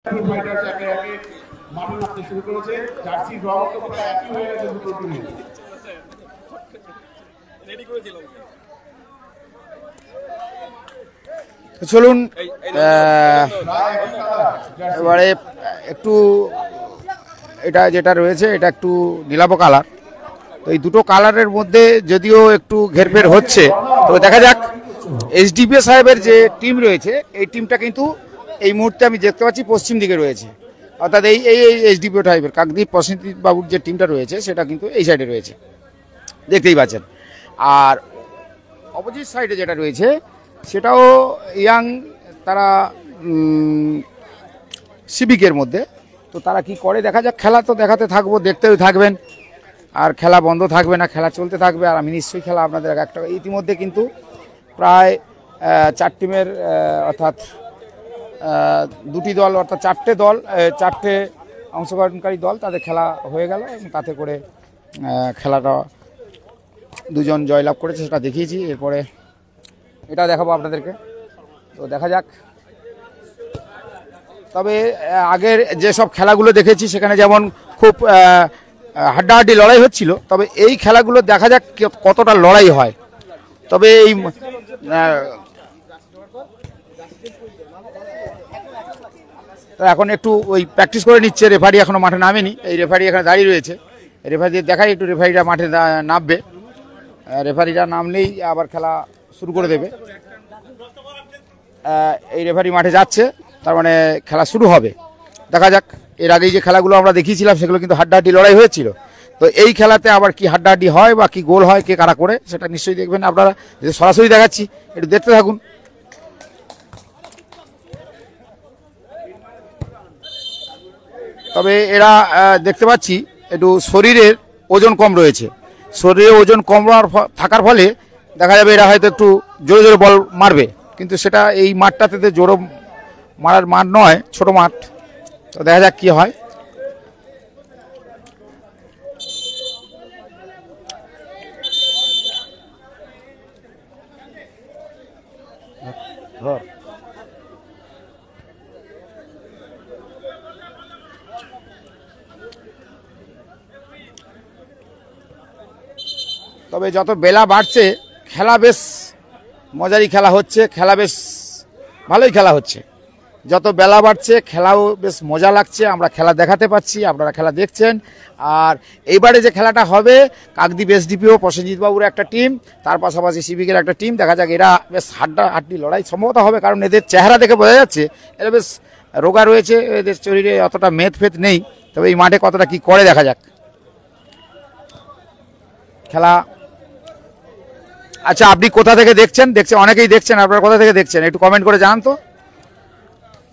চলুন এবারে একটু এটা যেটা রয়েছে এটা একটু নীলাভ কালার। তো এই দুটো কালারের মধ্যে যদিও একটু ঘেরফের হচ্ছে, তো দেখা যাক। এসডিপিও সাহেবের যে টিম রয়েছে এই টিমটা কিন্তু এই মুহূর্তে আমি দেখতে পাচ্ছি পশ্চিম দিকে রয়েছে, অর্থাৎ এই এই এসডিপিও সাহেবের কাকদ্বীপ প্রসেনজিৎ বাবুর যে টিমটা রয়েছে সেটা কিন্তু এই সাইডে রয়েছে, দেখতেই পাচ্ছেন। আর অপোজিট সাইডে যেটা রয়েছে সেটাও ইয়াং, তারা সিভিকের মধ্যে। তো তারা কি করে দেখা যাক। খেলা তো দেখাতে থাকবো, দেখতেও থাকবেন, আর খেলা বন্ধ থাকবে না, খেলা চলতে থাকবে। আর আমি নিশ্চয়ই খেলা আপনাদের একটা ইতিমধ্যে কিন্তু প্রায় 4 টিমের অর্থাৎ দুটি দল অর্থাৎ 4টে দল, 4টে অংশগ্রহণকারী দল তাদের খেলা হয়ে গেল এবং তাতে করে খেলাটা দুজন জয়লাভ করেছে সেটা দেখিয়েছি। এরপরে এটা দেখাবো আপনাদেরকে, তো দেখা যাক। তবে আগের যেসব খেলাগুলো দেখেছি সেখানে যেমন খুব হাড্ডাহাড্ডি লড়াই হচ্ছিল, তবে এই খেলাগুলো দেখা যাক কতটা লড়াই হয়। তবে এই তো এখন একটু ওই প্র্যাকটিস করে নিচ্ছে, রেফারি এখনো মাঠে নামেনি। এই রেফারি এখানে দাঁড়িয়ে রয়েছে, রেফারি দেখাই একটু রেফারিরা মাঠে নামবে। রেফারিরা নামলেই আবার খেলা শুরু করে দেবে। এই রেফারি মাঠে যাচ্ছে, তার মানে খেলা শুরু হবে। দেখা যাক। এর আগেই যে খেলাগুলো আমরা দেখিয়েছিলাম সেগুলো কিন্তু হাড্ডাহাড্ডি লড়াই হয়েছিল। তো এই খেলাতে আবার কি হাড্ডাহাড্ডি হয় বা কি গোল হয়, কে কারা করে, সেটা নিশ্চয়ই দেখবেন আপনারা। যে সরাসরি দেখাচ্ছি, একটু দেখতে থাকুন। তবে এরা দেখতে পাচ্ছি একটু শরীরের ওজন কম রয়েছে, শরীরে ওজন কম থাকার ফলে দেখা যাবে এরা হয়তো একটু জোরে জোরে বল মারবে, কিন্তু সেটা এই মাঠটাতে জোরে মারার মাঠ নয়, ছোট মাঠ। তো দেখা যাক কি হয়। তবে যত বেলা বাড়ছে খেলা বেশ মজারই খেলা হচ্ছে, খেলা বেশ ভালোই খেলা হচ্ছে। যত বেলা বাড়ছে খেলাও বেশ মজা লাগছে, আমরা খেলা দেখাতে পাচ্ছি, আপনারা খেলা দেখছেন। আর এইবারে যে খেলাটা হবে কাকদ্বীপ এসডিপিও প্রসেনজিৎ বাবুর একটা টিম, তার পাশাপাশি সিভিকের একটা টিম। দেখা যাক, এরা বেশ হাড্ডাহাড্ডি লড়াই সম্ভবত হবে, কারণ এদের চেহারা দেখে বোঝা যাচ্ছে এরা বেশ রোগা রয়েছে, এদের শরীরে অতটা মেদ ফেদ নেই। তবে এই মাঠে কতটা কি করে দেখা যাক। খেলা আচ্ছা, আপনি কোথা থেকে দেখছেন? অনেকেই দেখছেন, আপনারা কোথা থেকে দেখছেন একটু কমেন্ট করে জানান তো।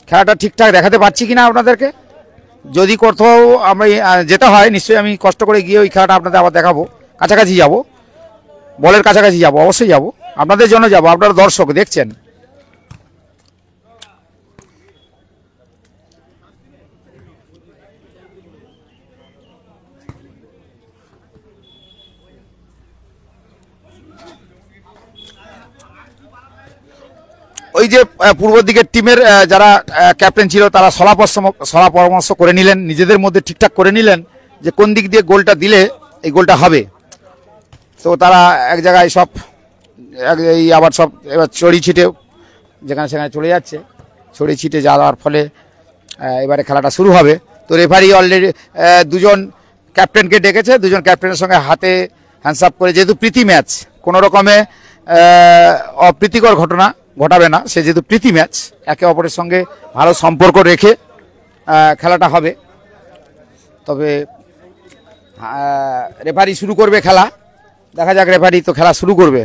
খেলাটা ঠিকঠাক দেখাতে পাচ্ছি কিনা আপনাদেরকে। যদি কোথাও আমরা যেতে হয় নিশ্চয়ই আমি কষ্ট করে গিয়ে ওই খেলাটা আপনাদের আবার দেখাবো। কাছাকাছি যাব, বলের কাছাকাছি যাব, অবশ্যই যাব, আপনাদের জন্য যাব, আপনারা দর্শক দেখছেন। ওই যে পূর্ব দিকের টিমের যারা ক্যাপ্টেন ছিল তারা সলা পরামর্শ করে নিলেন, নিজেদের মধ্যে ঠিকঠাক করে নিলেন যে কোন দিক দিয়ে গোলটা দিলে এই গোলটা হবে। তো তারা এক জায়গায় সব এই আবার সব এবার ছড়িয়ে ছিটে যেখানে সেখানে চলে যাচ্ছে, ছড়িয়ে ছিটে যাওয়ার ফলে এবারে খেলাটা শুরু হবে। তো রেফারি অলরেডি দুজন ক্যাপ্টেনকে ডেকেছে, দুজন ক্যাপ্টেনের সঙ্গে হাতে হ্যান্ডসাপ করে, যেহেতু প্রীতি ম্যাচ, কোনো রকমে অপ্রীতিকর ঘটনা ঘটাবে না, সে যেহেতু প্রীতি ম্যাচ, একে অপরের সঙ্গে ভালো সম্পর্ক রেখে খেলাটা হবে। তবে রেফারি শুরু করবে খেলা, দেখা যাক রেফারি তো খেলা শুরু করবে।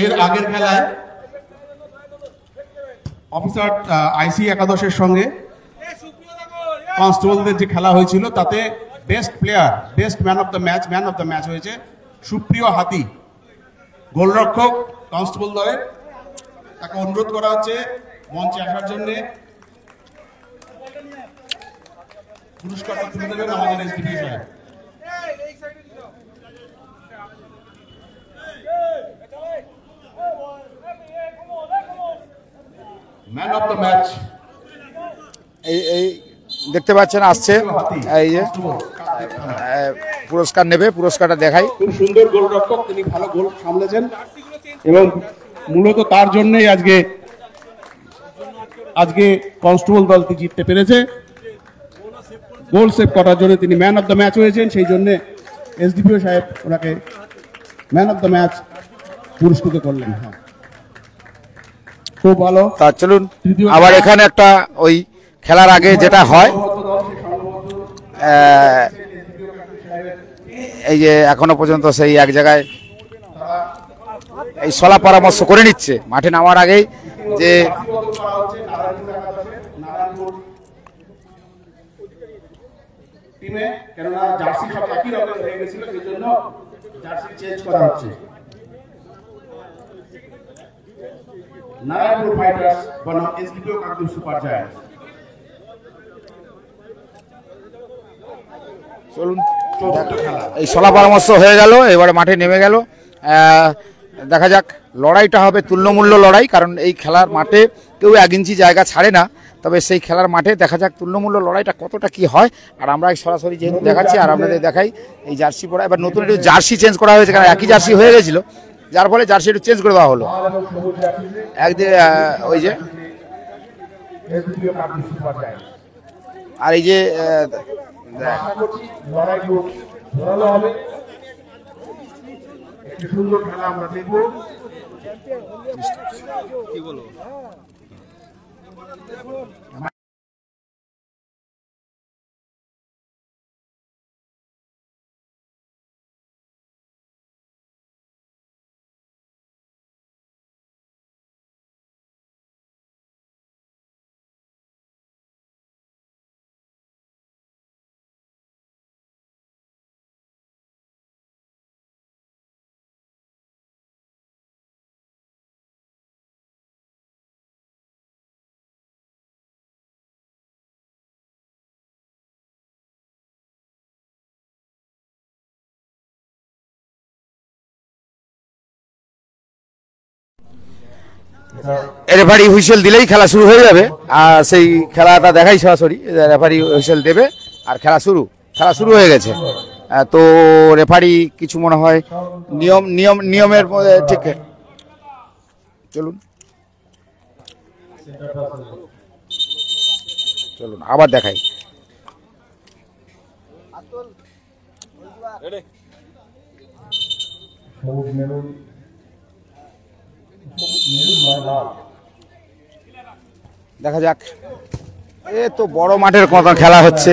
এর আগের খেলায় অফিসার আইসি একাদশের সঙ্গে কনস্টেবলদের যে খেলা হয়েছিল তাতে best player, best man of the match হয়েছে সুপ্রিয় হাতি, গোলরক্ষক কনস্টেবল দলের। তাকে অনুরোধ করা হচ্ছে মঞ্চে আসার জন্য। পুরস্কারটা তুলে দেবেন আমাদের এসডিপি সাহেব। ম্যান অফ দ্য ম্যাচ এই দেখতে পাচ্ছেন আসছে, এই যে পুরস্কার নেবে, পুরস্কারটা দেখাই। খুব সুন্দর গোলরক্ষক, তিনি ভালো গোল সামলেছেন এবং মূলত তার জন্যই আজকে কনস্টেবল দলটি জিততে পেরেছে। গোল সেভ করার জন্য তিনি ম্যান অফ দ্য ম্যাচ হয়েছেন, সেই জন্য এসডিপিও সাহেব ওনাকে ম্যান অফ দ্য ম্যাচ পুরস্কৃত করলেন। হ্যাঁ, খুব ভালো। তা চলুন আবার এখানে একটা ওই খেলার আগে যেটা হয়, এই যে এখনো পর্যন্ত সেই এক জায়গায় এই সলা পরামর্শ করে নিচ্ছে মাঠে নামার আগেই, যে টিমে কেননা জার্সি সব একই রকম হয়ে গেছিল, সেই জন্য জার্সি চেঞ্জ করা হচ্ছে। নারায়ণপুর ফাইটার্স বনাম এসডিপিও কাকদ্বীপ সুপার জায়ান্টস। চলুন চতুর্থ খেলা এই সলা পরামর্শ হয়ে গেল, এবারে মাঠে নেমে গেল। দেখা যাক, লড়াইটা হবে তুল্যমূল্য লড়াই, কারণ এই খেলার মাঠে কেউ 1 ইঞ্চি জায়গা ছাড়ে না। তবে সেই খেলার মাঠে দেখা যাক তুল্যমূল্য লড়াইটা কতটা কি হয়। আর আমরা সরাসরি যেহেতু দেখাচ্ছি আর আপনাদের দেখাই এই জার্সি পরা, এবার নতুন একটু জার্সি চেঞ্জ করা হয়েছে, কারণ একই জার্সি হয়ে গেছিল, যার ফলে জার্সি একটু চেঞ্জ করে দেওয়া হলো। একদিন ওই যে আর এই যে সুন্দর খেলা আমরা দেখবো। কি বলবো, রেফারি হুইসেল দিলেই খেলা শুরু হয়ে যাবে। আর সেই খেলাটা দেখাই সরাসরি, রেফারি হুইসেল দেবে আর খেলা শুরু হয়ে গেছে। তো রেফারি কিছু মনে হয় নিয়মের মধ্যে ঠিক। চলুন আবার দেখাই। দেখা যাক, এ তো বড় মাঠের কত খেলা হচ্ছে,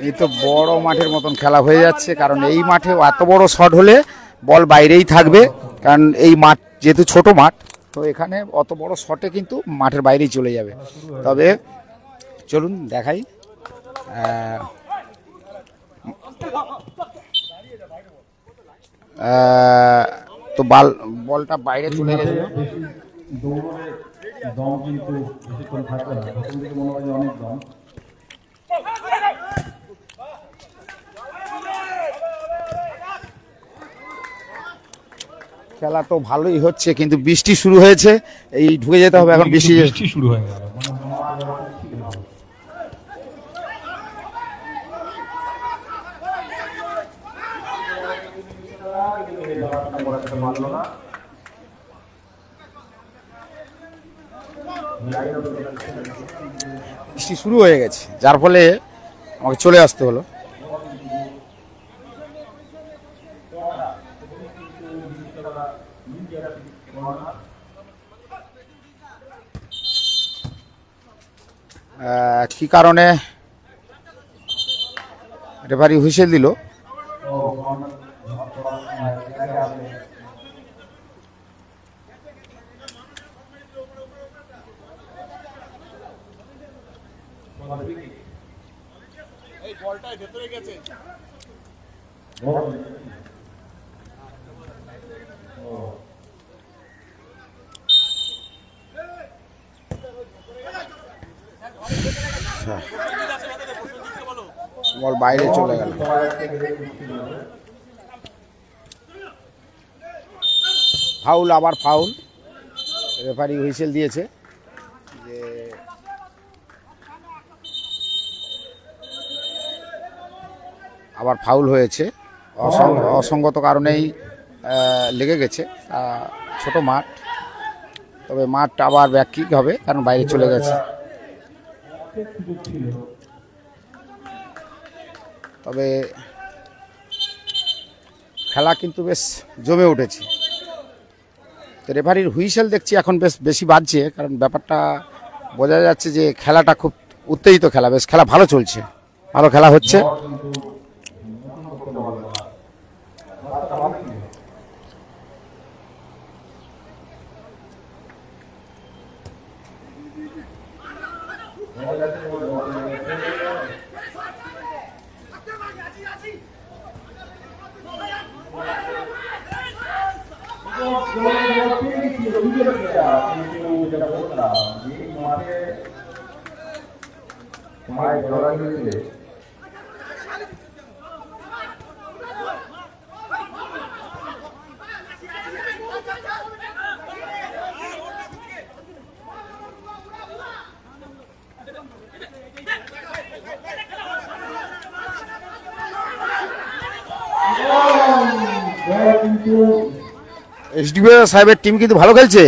এই তো বড় মাঠের মতন খেলা হয়ে যাচ্ছে। কারণ এই মাঠে এত বড় শট হলে বল বাইরেই থাকবে, কারণ এই মাঠ যেহেতু ছোট মাঠ, তো এখানে অত বড় শটে কিন্তু মাঠের বাইরেই চলে যাবে। তবে চলুন দেখাই, তো বলটা বাইরে চলে গেছে। খেলা তো ভালোই হচ্ছে, কিন্তু বৃষ্টি শুরু হয়েছে, এই ঢুকে যেতে হবে এখন। বৃষ্টি শুরু হয়ে গেল। বৃষ্টি শুরু হয়ে গেছে, যার ফলে আমাকে চলে আসতে হলো। কি কারণে রেফারি হুইসেল দিল, বল বাইরে চলে গেল। ফাউল, আবার ফাউল। রেফারি হুইসেল দিয়েছে যে আবার ফাউল হয়েছে, অসঙ্গত কারণেই লেগে গেছে। ছোট মাঠ, তবে মাঠটা আবার ব্যাককিক হবে কারণ বাইরে চলে গেছে। তবে খেলা কিন্তু বেশ জমে উঠেছে। তো রেফারির হুইসেল দেখছি এখন বেশ বেশি বাজছে, কারণ ব্যাপারটা বোঝা যাচ্ছে যে খেলাটা খুব উত্তেজিত খেলা, বেশ খেলা ভালো চলছে, ভালো খেলা হচ্ছে। এসডিপিও সাহেবের টিম কিন্তু ভালো খেলছে,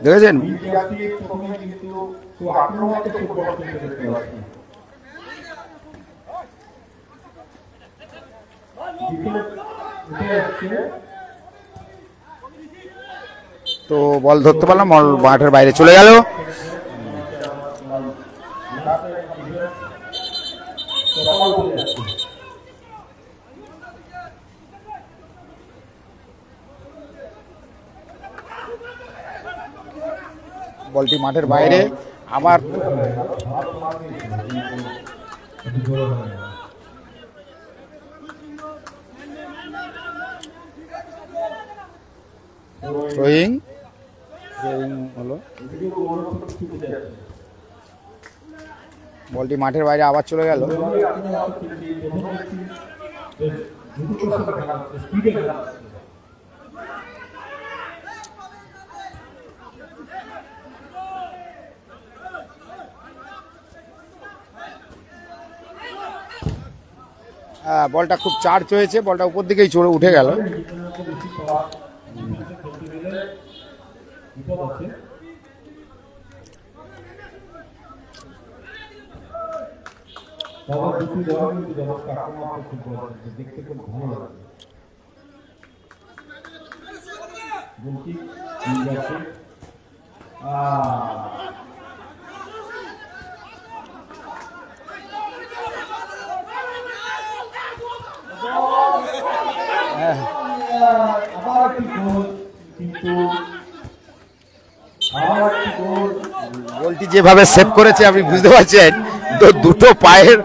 দেখেছেন? তো বল ধরতে পারলাম, বল মাঠের বাইরে চলে গেল। বলটি মাঠের বাইরে, আবার থ্রোয়িং হলো। বলটি মাঠের বাইরে আবার চলে গেল। বলটা খুব চার্জ হয়েছে, বলটা উপর দিকেই চলে উঠে গেল। গোলটি যেভাবে সেভ করেছে আপনি বুঝতে পারছেন, তো দুটো পায়ের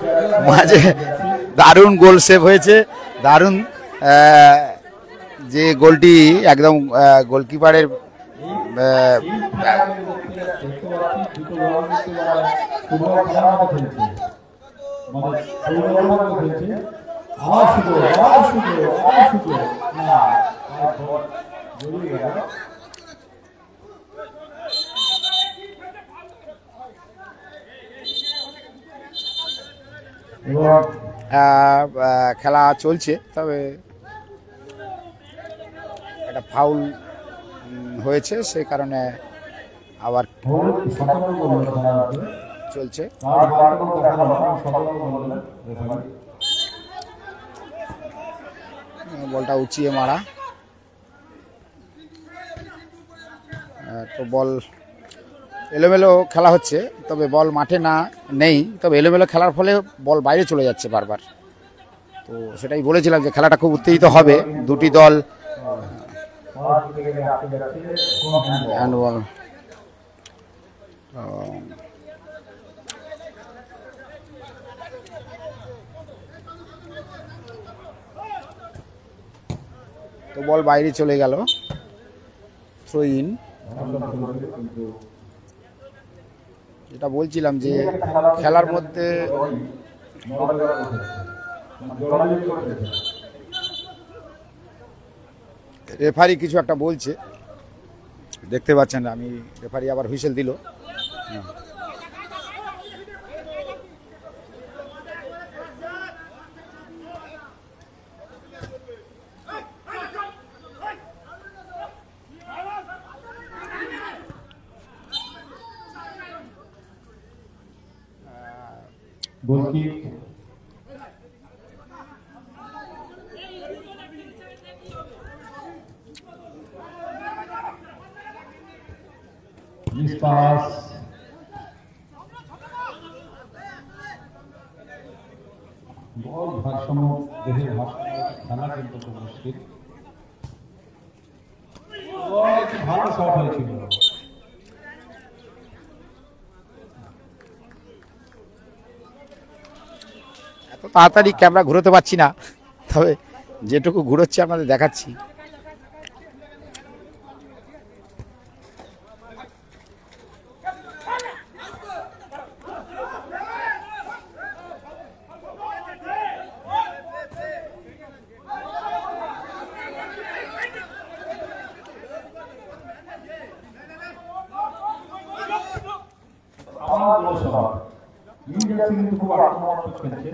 মাঝে দারুণ গোল সেভ হয়েছে, দারুণ। যে গোলটি একদম গোলকিপারের খেলা চলছে, তবে একটা ফাউল হয়েছে, সেই কারণে আবার চলছে। বলটা উঁচিয়ে মারা, তো বল এলোমেলো খেলা হচ্ছে, তবে বল মাঠে না নেই, তবে এলোমেলো খেলার ফলে বল বাইরে চলে যাচ্ছে বারবার। তো সেটাই বলেছিলাম যে খেলাটা খুব উত্তেজিত হবে, দুটি দল হ্যান্ডবল। তো বল বাইরে চলে গেল, থ্রো ইন। যেটা বলছিলাম যে খেলার মধ্যে রেফারি কিছু একটা বলছে, দেখতে পাচ্ছেন। আমি রেফারি আবার হুইসেল দিল। গোল কিক মিস পাস বল ভারসাম্য দেহের ভারসাম্য খেলা কিন্তু খুব মুশকিল। একটি ভালো শট হয়েছিল। এত তাড়াতাড়ি ক্যামেরা ঘুরোতে পারছি না, তবে যেটুকু ঘুরোচ্ছি আপনাদের দেখাচ্ছি। আমার গোল শট ইন্ডিয়া কিন্তু খুব আক্রমণাত্মক খেলছে,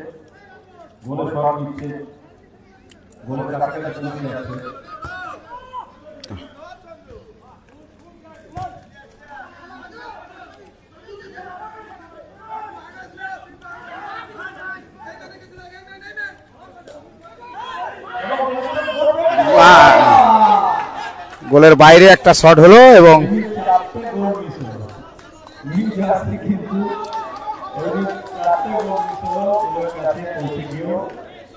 গোল শট নিচ্ছে, গোলের কাছাকাছি চলে যাচ্ছে। গোলের বাইরে একটা শট হলো এবং কিন্তু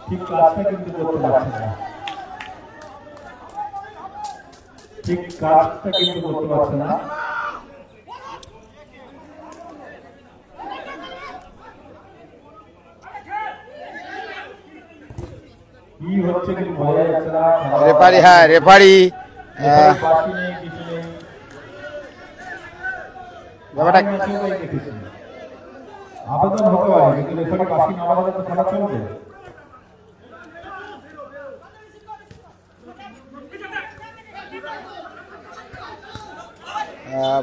ঠিক কাজটা কিন্তু করতে পারছে না, ঠিক কাজটা কিন্তু করতে পারছে না। কি হচ্ছে কিন্তু বোঝা যাচ্ছে না। রেফারি, হ্যাঁ রেফারি বাকি নেই, কিছু নেই, ব্যাপারটা আবেদন হতে পারে কিন্তু রেফারি বাকি না হলে তো খেলা চলবে।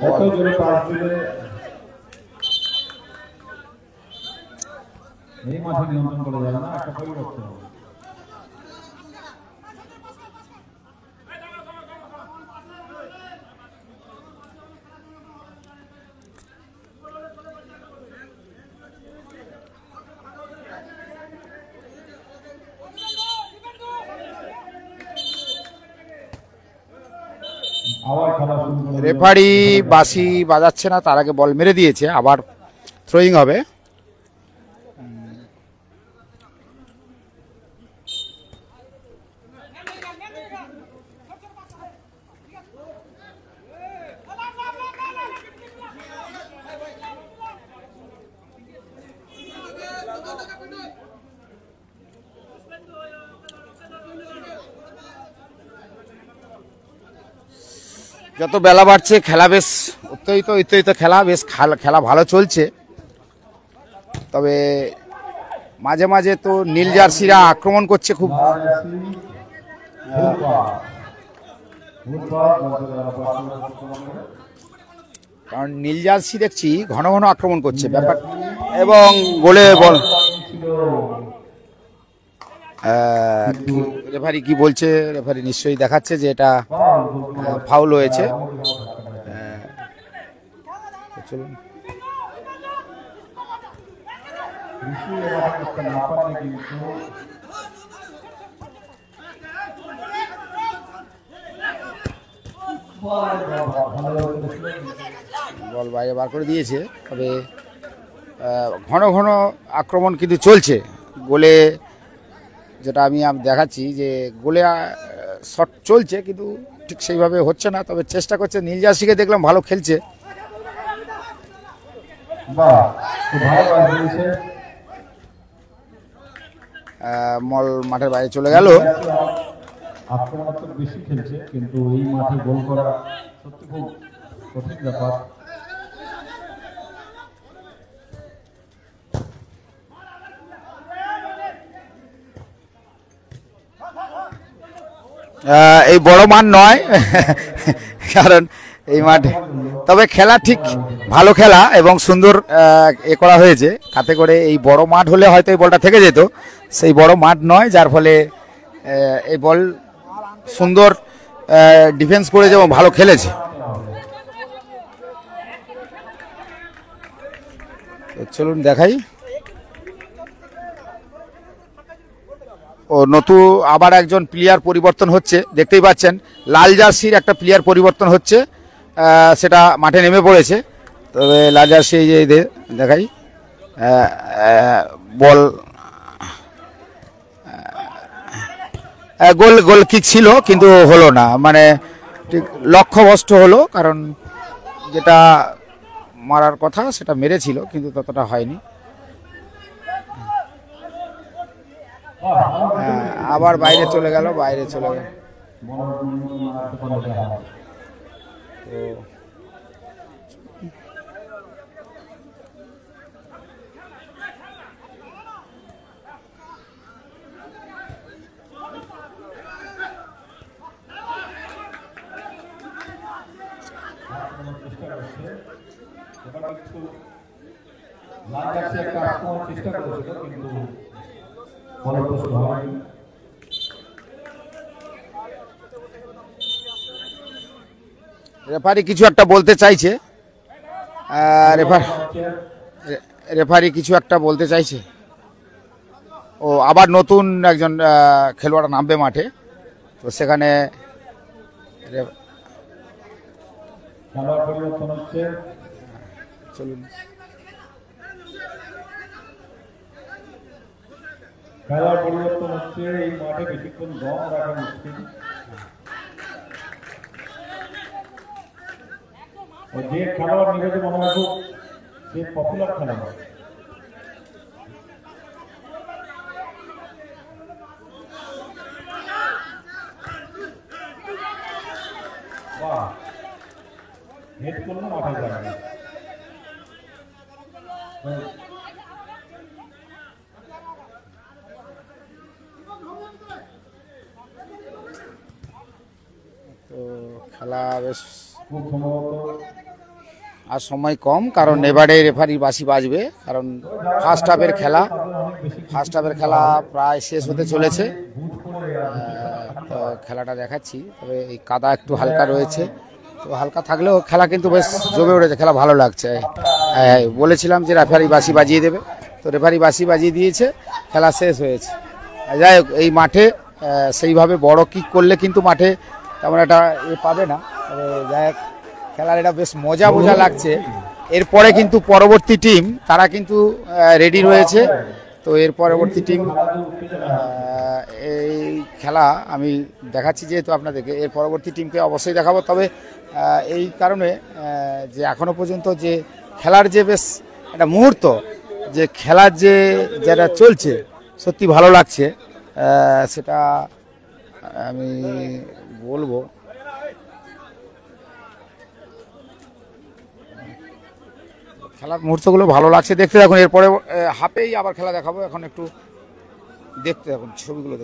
এত জোরে পাস দিলে এই মাঠে নিয়ন্ত্রণ করা যাবে না, একটা পরিবর্তন হবে। রেফারি বাঁশি বাজাচ্ছে না, তার আগে বল মেরে দিয়েছে, আবার থ্রোয়িং হবে। যত বেলা বাড়ছে খেলা বেশ উত্তেজিত খেলা, বেশ খেলা ভালো চলছে। তবে মাঝে মাঝে তো নীল জার্সিরা আক্রমণ করছে খুব, কারণ নীল জার্সি দেখছি ঘন ঘন আক্রমণ করছে ব্যাপার। এবং গোলে বল রেফারি কি বলছে, রেফারি নিশ্চয়ই দেখাচ্ছে যে এটা ফাউল হয়েছে। চলুন বল বাইরে বার করে দিয়েছে, তবে ঘন ঘন আক্রমণ কিন্তু চলছে গোলে। যেটা আমি দেখাচ্ছি যে গোলে শট চলছে কিন্তু ঠিক সেইভাবে হচ্ছে না, তবে চেষ্টা করছে। নীল জার্সিকে দেখলাম ভালো খেলছে। মল মাঠের বাইরে চলে গেল। আক্রমণাত্মক বেশি খেলছে, কিন্তু এই মাঠে গোল করা সত্যি খুব কঠিন ব্যাপার। এই বড় মান নয় কারণ এই মাঠে, তবে খেলা ঠিক ভালো খেলা এবং সুন্দর এ করা হয়েছে, তাতে করে এই বড় মাঠ হলে হয়তো এই বলটা থেকে যেত, সেই বড় মাঠ নয়, যার ফলে এই বল সুন্দর ডিফেন্স করেছে এবং ভালো খেলেছে। তো চলুন দেখাই। ও নতুন আবার একজন প্লেয়ার পরিবর্তন হচ্ছে, দেখতেই পাচ্ছেন লাল জার্সির একটা প্লেয়ার পরিবর্তন হচ্ছে, সেটা মাঠে নেমে পড়েছে। তবে লাল জার্সি এই যে দেখাই, বল গোল গোল কিক ছিল কিন্তু হলো না, মানে ঠিক লক্ষ্যভ্রষ্ট হলো, কারণ যেটা মারার কথা সেটা মেরেছিল কিন্তু ততটা হয়নি। আবার বাইরে চলে গেল। লাল জার্সি একটা আক্রমণ চেষ্টা করেছিল, কিন্তু ফলপ্রসূ হয়নি। রেফারি কিছু একটা বলতে চাইছে, রেফারি কিছু একটা বলতে চাইছে। ও আবার নতুন একজন খেলোয়াড় নামবে মাঠে, তো সেখানে খেলোয়াড় পরিবর্তন হচ্ছে। চলুন খেলোয়াড় পরিবর্তন হচ্ছে, এই মাঠে বেশিক্ষণ দম রাখা মুশকিল। যে খেলোয়াড় নিবেদন মনে হয় খুব সে পপুলার খেলোয়াড়। বাহ, হেড করলো মাঠে যাবে। তো খেলা বেশ খুব সম্ভবত আর সময় কম, কারণ এবারে রেফারি বাঁশি বাজবে, কারণ ফার্স্ট হাফের খেলা প্রায় শেষ হতে চলেছে। তো খেলাটা দেখাচ্ছি, তবে এই কাদা একটু হালকা রয়েছে, তো হালকা থাকলেও খেলা কিন্তু বেশ জমে উঠেছে, খেলা ভালো লাগছে। বলেছিলাম যে রেফারি বাঁশি বাজিয়ে দেবে, তো রেফারি বাঁশি বাজিয়ে দিয়েছে, খেলা শেষ হয়েছে। যাই হোক, এই মাঠে সেইভাবে বড় কিক করলে কিন্তু মাঠে তেমন একটা পাবে না, তবে যাই হোক খেলার এটা বেশ মজা লাগছে। এরপরে কিন্তু পরবর্তী টিম তারা কিন্তু রেডি রয়েছে, তো এর পরবর্তী টিম এই খেলা আমি দেখাচ্ছি যেহেতু আপনাদেরকে, এর পরবর্তী টিমকে অবশ্যই দেখাবো। তবে এই কারণে যে এখনো পর্যন্ত যে খেলার যে বেশ একটা মুহূর্ত, যে খেলার যে যেটা চলছে সত্যি ভালো লাগছে, সেটা আমি বলবো। খেলার মুহূর্তগুলো ভালো লাগছে, দেখতে থাকুন। এরপরে হাফেই আবার খেলা দেখাবো, এখন একটু দেখতে থাকুন ছবিগুলো।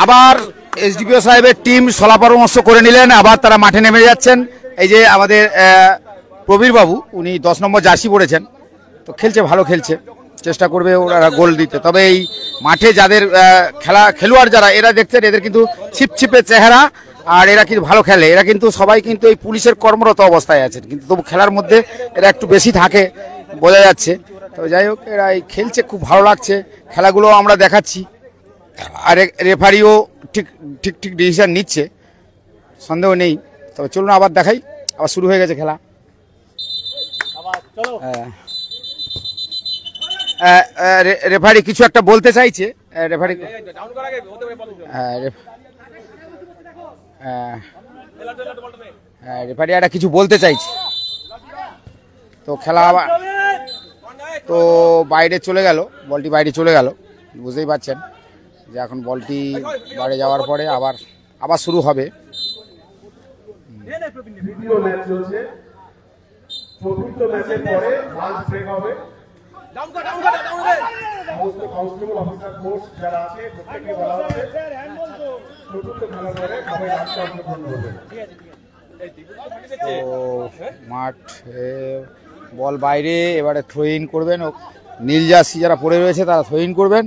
আবার এসডিপিও সাহেবের টিম সলা পরামর্শ করে নিলেন, আবার তারা মাঠে নেমে যাচ্ছেন। এই যে আমাদের প্রবীর বাবু, উনি 10 নম্বর জার্সি পড়েছেন, তো খেলছে, ভালো খেলছে, চেষ্টা করবে ওরা গোল দিতে। তবে এই মাঠে যাদের খেলোয়াড় যারা, এরা দেখছেন এদের কিন্তু ছিপছিপে চেহারা, আর এরা কিন্তু ভালো খেলে। এরা কিন্তু সবাই কিন্তু এই পুলিশের কর্মরত অবস্থায় আছেন, কিন্তু তবু খেলার মধ্যে এরা একটু বেশি থাকে, বোঝা যাচ্ছে। তো যাই হোক, এরা এই খেলছে, খুব ভালো লাগছে, খেলাগুলো আমরা দেখাচ্ছি। আর রেফারিও ঠিক ঠিক ঠিক ডিসিশন নিচ্ছে, সন্দেহ নেই। তবে চলুন আবার দেখাই, আবার শুরু হয়ে গেছে খেলা। রেফারি কিছু একটা বলতে চাইছে, রেফারি রেফারি একটা কিছু বলতে চাইছে। তো খেলা আবার তো বাইরে চলে গেল, বলটি বাইরে চলে গেল, বুঝতেই পারছেন যে এখন বলটি বাইরে যাওয়ার পরে আবার শুরু হবে। দ্বিতীয় ম্যাচ চলছে, চতুর্থ ম্যাচের পরে লাঞ্চ ব্রেক হবে। সমস্ত কনস্টেবল অফিসার ফোর্স যারা আছে প্রত্যেককে বলা হচ্ছে চতুর্থ খেলার পরে সবাই লাঞ্চে অংশগ্রহণ করবে। তো মাঠ বল বাইরে, এবারে থ্রো ইন করবেন, নীল জার্সি যারা পড়ে রয়েছে তারা থ্রো ইন করবেন।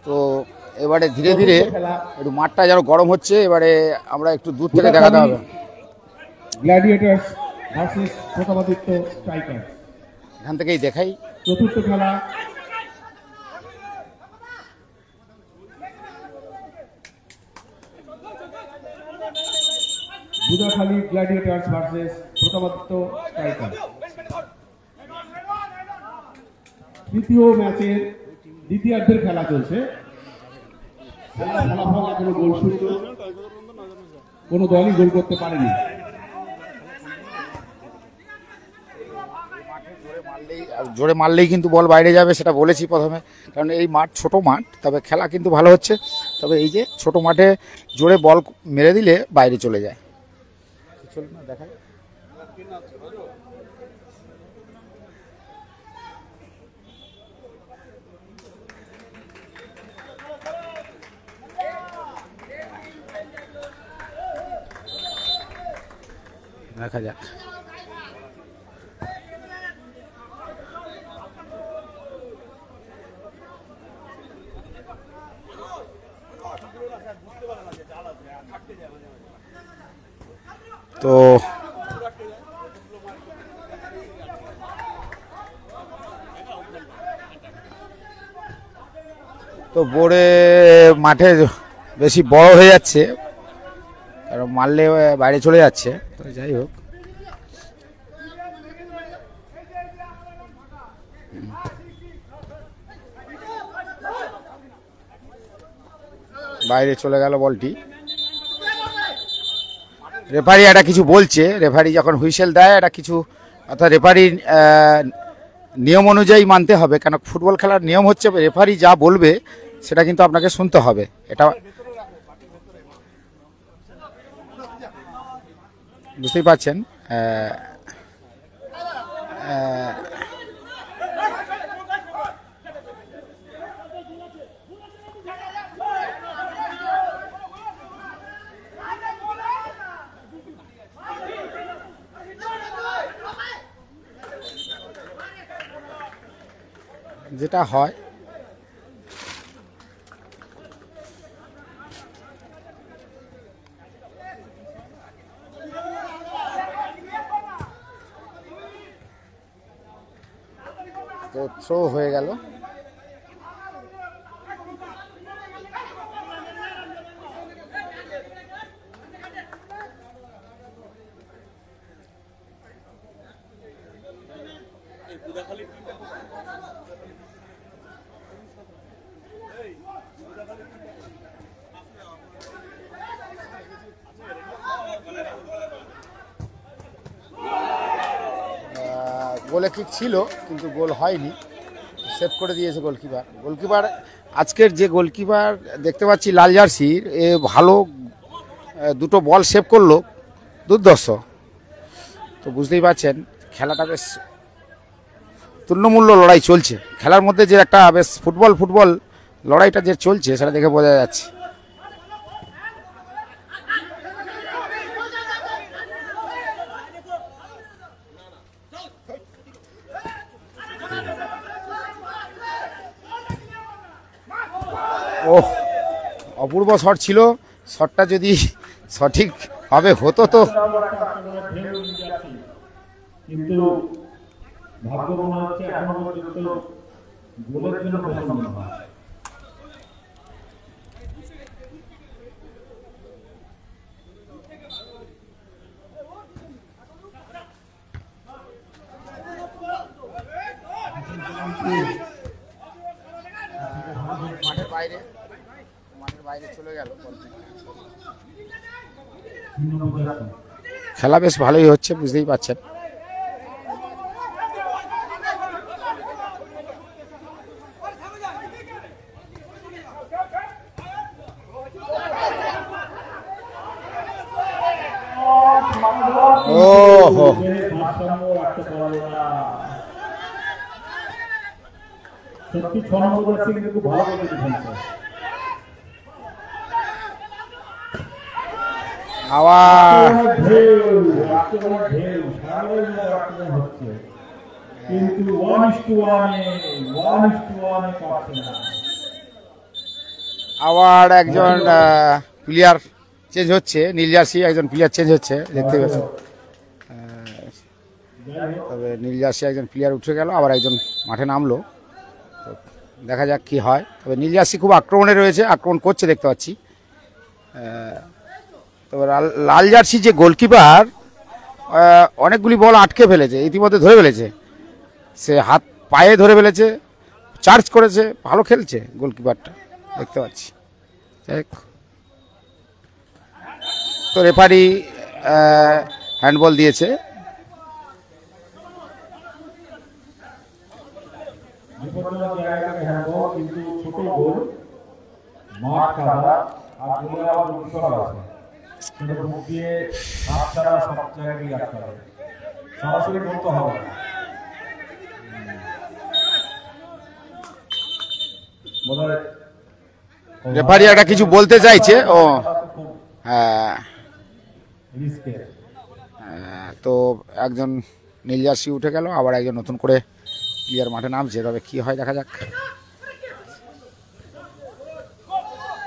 তো এবারে ধীরে ধীরে একটু মাঠটা যেন গরম হচ্ছে, এবারে আমরা একটু দূর থেকে দেখাতে হবে। গ্ল্যাডিয়েটরস ভার্সেস প্রতাপাদিত্য স্ট্রাইকার্স, এখান থেকেই দেখাই। চতুর্থ খেলা। বুদাখালী গ্ল্যাডিয়েটরস ভার্সেস প্রতাপাদিত্য স্ট্রাইকার্স। তৃতীয় ম্যাচের দ্বিতীয়ার্ধের খেলা চলছে। ফলাফল এখনো গোলশূন্য, কোনো দলই গোল করতে পারেনি। জোরে মারলেই কিন্তু বল বাইরে যাবে, সেটা বলেছি প্রথমে, কারণ এই মাঠ ছোট মাঠ, তবে খেলা কিন্তু ভালো হচ্ছে। তবে এই যে ছোট মাঠে জোরে বল মেরে দিলে বাইরে চলে যায়। চলুন না দেখাই। দেখা যাক। তো বোর্ডে মাঠে বেশি বড় হয়ে যাচ্ছে, কারণ মারলে বাইরে চলে যাচ্ছে। তো যাই হোক, বাইরে চলে গেল বলটি। রেফারি একটা কিছু বলছে, রেফারি যখন হুইসেল দেয় এটা কিছু, অর্থাৎ রেফারি নিয়ম অনুযায়ী মানতে হবে, কেন ফুটবল খেলার নিয়ম হচ্ছে রেফারি যা বলবে সেটা কিন্তু আপনাকে শুনতে হবে। এটা বুঝতেই পারছেন। যেটা হয় তো থ্রো হয়ে গেল। গোলে কিক ছিল কিন্তু গোল হয়নি, সেভ করে দিয়েছে গোলকিপার। আজকের যে গোলকিপার দেখতে পাচ্ছি লাল জার্সির, এ ভালো দুটো বল সেভ করলো, দুর্ধর্ষ। তো বুঝতেই পারছেন খেলাটা বেশ তুল্যমূল্য লড়াই চলছে। খেলার মধ্যে যে একটা বেশ ফুটবল লড়াইটা যে চলছে সেটা দেখে বোঝা যাচ্ছে। ওহ, অপূর্ব শট ছিল। শটটা যদি সঠিক ভাবে হতো তো কিন্তু ভাগ্য মনে হচ্ছে এখনো পর্যন্ত গোলের জন্য পছন্দ নয়। মাঠের বাইরে চলে গেল। খেলা বেশ ভালোই হচ্ছে, বুঝতেই পারছেন। ওহো, সত্যি 6 নম্বর আছে কিন্তু খুব ভালো করে খেলছে। আবার কিন্তু 1:1 পাচ্ছে না। আবার একজন প্লেয়ার চেঞ্জ হচ্ছে, নীল জার্সি একজন প্লেয়ার চেঞ্জ হচ্ছে, দেখতে পাচ্ছেন। তবে নীল জার্সি একজন প্লেয়ার উঠে গেল, আবার একজন মাঠে নামলো। তো দেখা যাক কি হয়। তবে নীল জার্সি খুব আক্রমণে রয়েছে, আক্রমণ করছে দেখতে পাচ্ছি। তবে লাল জার্সি যে গোলকিপার অনেকগুলি বল আটকে ফেলেছে, ইতিমধ্যে ধরে ফেলেছে, সে হাত পায়ে ধরে ফেলেছে, চার্জ করেছে, ভালো খেলছে গোলকিপারটা দেখতে পাচ্ছি। যাই হোক, তো রেফারি হ্যান্ডবল দিয়েছে। বিপজ্জনক জায়গাটাকে হ্যান্ডবল, কিন্তু ছোট গোল, মাঠ কাদা আর গোলে আবার দুর্বল আছে। কিন্তু বুক দিয়ে হাত ছাড়া সব জায়গায় রাখতে হবে, সরাসরি বলতে হবে না। রেফারি একটা কিছু বলতে চাইছে। ও হ্যাঁ, তো একজন নীল জার্সি উঠে গেল, আবার একজন নতুন করে প্লেয়ার মাঠে নামছে। তবে কি হয় দেখা যাক।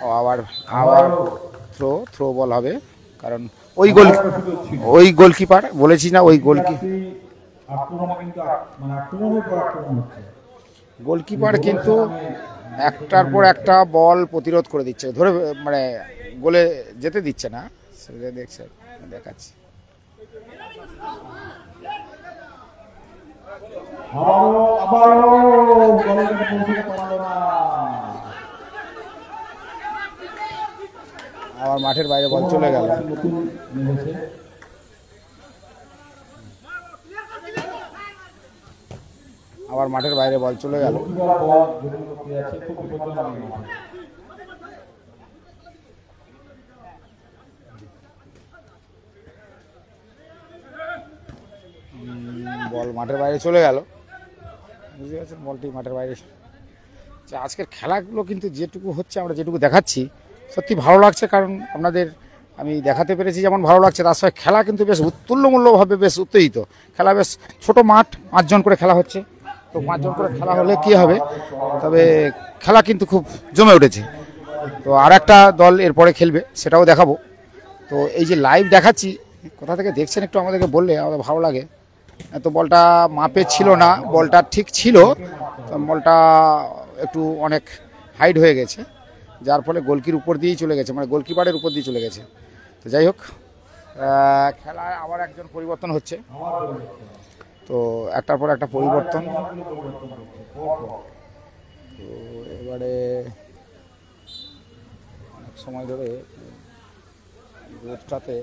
ও আবার আবার থ্রো বল হবে, কারণ ওই গোলকিপার বলেছি না, ওই গোলকিপার কিন্তু একটার পর একটা বল প্রতিরোধ করে দিচ্ছে, ধরে মানে গোলে যেতে দিচ্ছে না, সেটা দেখছে, দেখাচ্ছি। আবার মাঠের বাইরে বল চলে গেল। আবার মাঠের বাইরে বল চলে গেল। বল মাঠের বাইরে চলে গেল, বুঝতে পারছেন, বলটি মাঠের বাইরে। আজকের খেলাগুলো কিন্তু যেটুকু হচ্ছে, আমরা যেটুকু দেখাচ্ছি, সত্যি ভালো লাগছে। কারণ আপনাদের আমি দেখাতে পেরেছি যেমন ভালো লাগছে, তার সঙ্গে খেলা কিন্তু বেশ উত্তুল্যমূল্যভাবে বেশ উত্তেজিত খেলা। বেশ ছোট মাঠ, 5 জন করে খেলা হচ্ছে। তো 5 জন করে খেলা হলে কি হবে, তবে খেলা কিন্তু খুব জমে উঠেছে। তো আর একটা দল এরপরে খেলবে, সেটাও দেখাবো। তো এই যে লাইভ দেখাচ্ছি, কোথা থেকে দেখছেন একটু আমাদেরকে বললে আমাদের ভালো লাগে। তো বলটা মাপে ছিল না, বলটা ঠিক ছিল, বলটা একটু অনেক হাইট হয়ে গেছে, যার ফলে গোলকির উপর দিয়েই চলে গেছে, মানে গোলকিপারের উপর দিয়ে চলে গেছে। তো যাই হোক, খেলায় আবার একজন পরিবর্তন হচ্ছে। তো একটার পর একটা পরিবর্তন। তো এবারে অনেক সময় ধরে রোডটাতে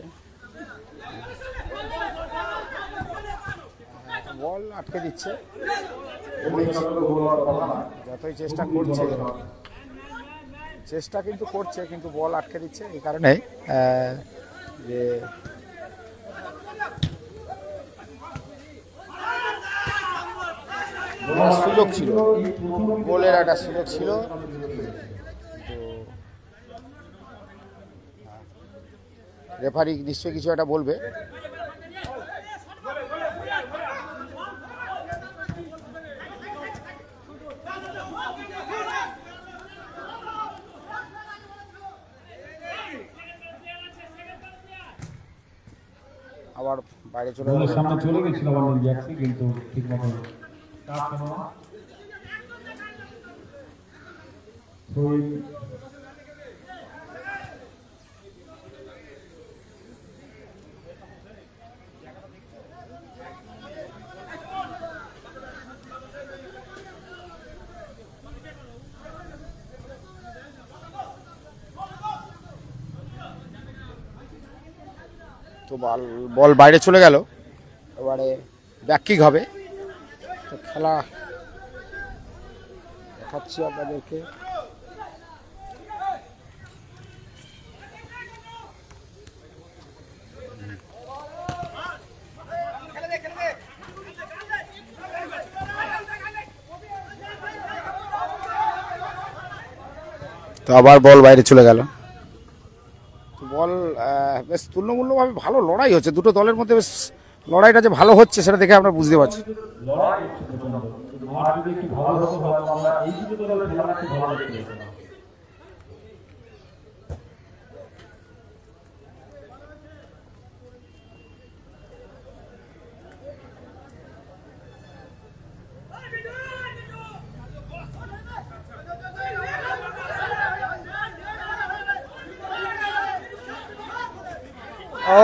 বল আটকে দিচ্ছে, যতই চেষ্টা কিন্তু করছে, কিন্তু বল আটকে দিচ্ছে। এই কারণে যে সুযোগ ছিল, গোলের একটা সুযোগ ছিল। তো রেফারি নিশ্চয়ই কিছু একটা বলবে। আবার বাইরে চলে গোলের গেল। সামনে চলে গেছিল আবার নীল জার্সি, কিন্তু ঠিক মতো কাজ হলো না। তো বল বাইরে চলে গেল, এবারে ব্যাক কিক হবে। তো খেলা দেখাচ্ছি আপনাদেরকে। তো আবার বল বাইরে চলে গেল। তো বল বেশ তুল্যমূল্যভাবে ভালো লড়াই হচ্ছে দুটো দলের মধ্যে, বেশ লড়াইটা যে ভালো হচ্ছে সেটা দেখে আমরা বুঝতে পারছি। লড়াই হচ্ছে প্রচন্ড। মাঠ যদি একটু ভালো হতো হয়তো আমরা এই দুটো দলের খেলাটা একটু ভালো দেখতে পেতাম। ও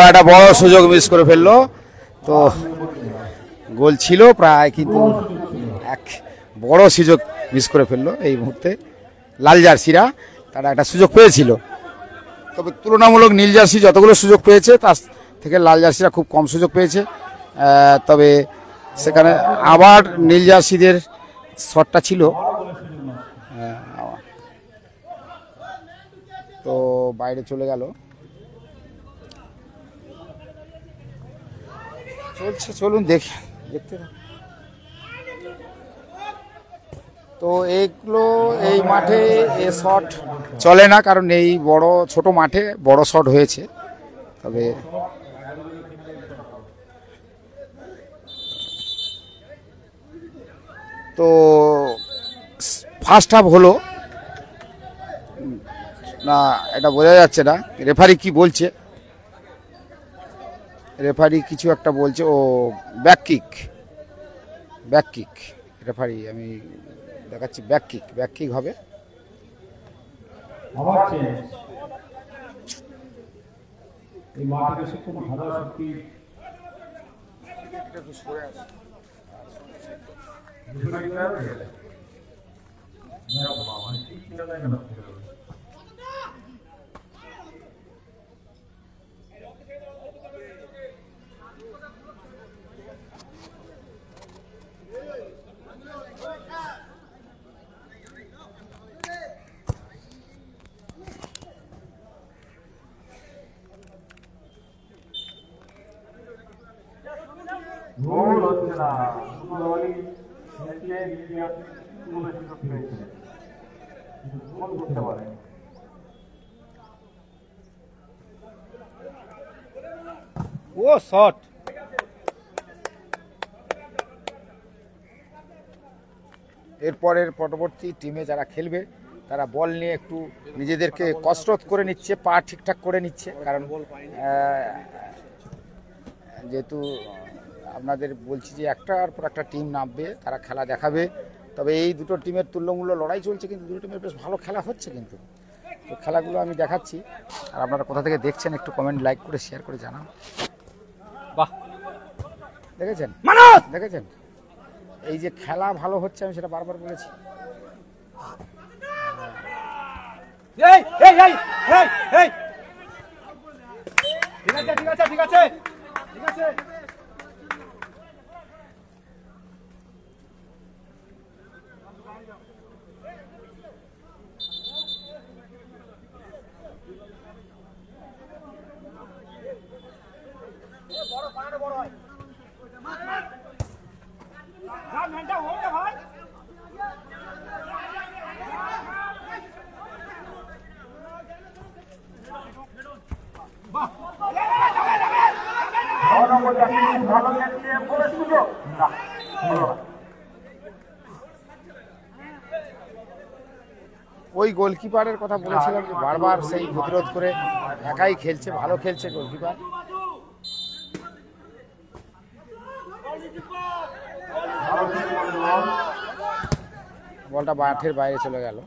একটা বড় সুযোগ মিস করে ফেললো। তো গোল ছিল প্রায়, কিন্তু এক বড় সুযোগ মিস করে ফেললো এই মুহূর্তে। লাল জার্সিরা তারা একটা সুযোগ পেয়েছিল, তবে তুলনামূলক নীল জার্সি যতগুলো সুযোগ পেয়েছে তার থেকে লাল জার্সিরা খুব কম সুযোগ পেয়েছে। তবে সেখানে আবার নীল জার্সিদের শটটা ছিল। তো বাইরে চলে গেল। চলছে, চলুন দেখতে। তো এইগুলো এই মাঠে এ শট চলে না, কারণ এই বড় ছোট মাঠে বড় শট হয়েছে। তবে তো ফার্স্ট হাফ হলো না এটা বোঝা যাচ্ছে না। রেফারি কি বলছে, রেফারি কিছু একটা বলছে। ও ব্যাক কিক রেফারি আমি দেখাচ্ছি, ব্যাক কিক হবে। আবার চেঞ্জ। এই মাঠে এসে খুব ভালো শক্তি গোল হচ্ছে না। দুটো দলই নেচে নিজে তুলে সুযোগ পেয়েছে, কিন্তু গোল করতে পারে। ও শট, এরপরের পরবর্তী টিমে যারা খেলবে তারা বল নিয়ে একটু নিজেদেরকে কসরত করে নিচ্ছে, পা ঠিকঠাক করে নিচ্ছে। কারণ যেহেতু আপনাদের বলছি যে একটার পর একটা টিম নামবে, তারা খেলা দেখাবে। তবে এই দুটো টিমের তুল্যমূল্য লড়াই চলছে, কিন্তু দুটো টিমের বেশ ভালো খেলা হচ্ছে। কিন্তু তো খেলাগুলো আমি দেখাচ্ছি, আর আপনারা কোথা থেকে দেখছেন একটু কমেন্ট, লাইক করে শেয়ার করে জানান। বাহ, দেখেছেন এই যে খেলা ভালো হচ্ছে, আমি সেটা বারবার বলেছি। ঠিক আছে। ওই গোলকিপারের কথা বলেছিলাম যে বারবার সেই প্রতিরোধ করে একাই খেলছে, ভালো খেলছে গোলকিপার। বলটা মাঠের বাইরে চলে গেল।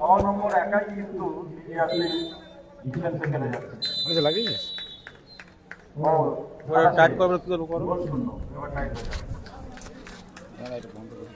আবার নম্বর একাই কিন্তু ডিফেন্সে খেলে যাচ্ছে। লাগিয়েছিস? টাইট করবে কি করবো? এবার টাইট হয়ে যাবে। এটা বন্ধ করে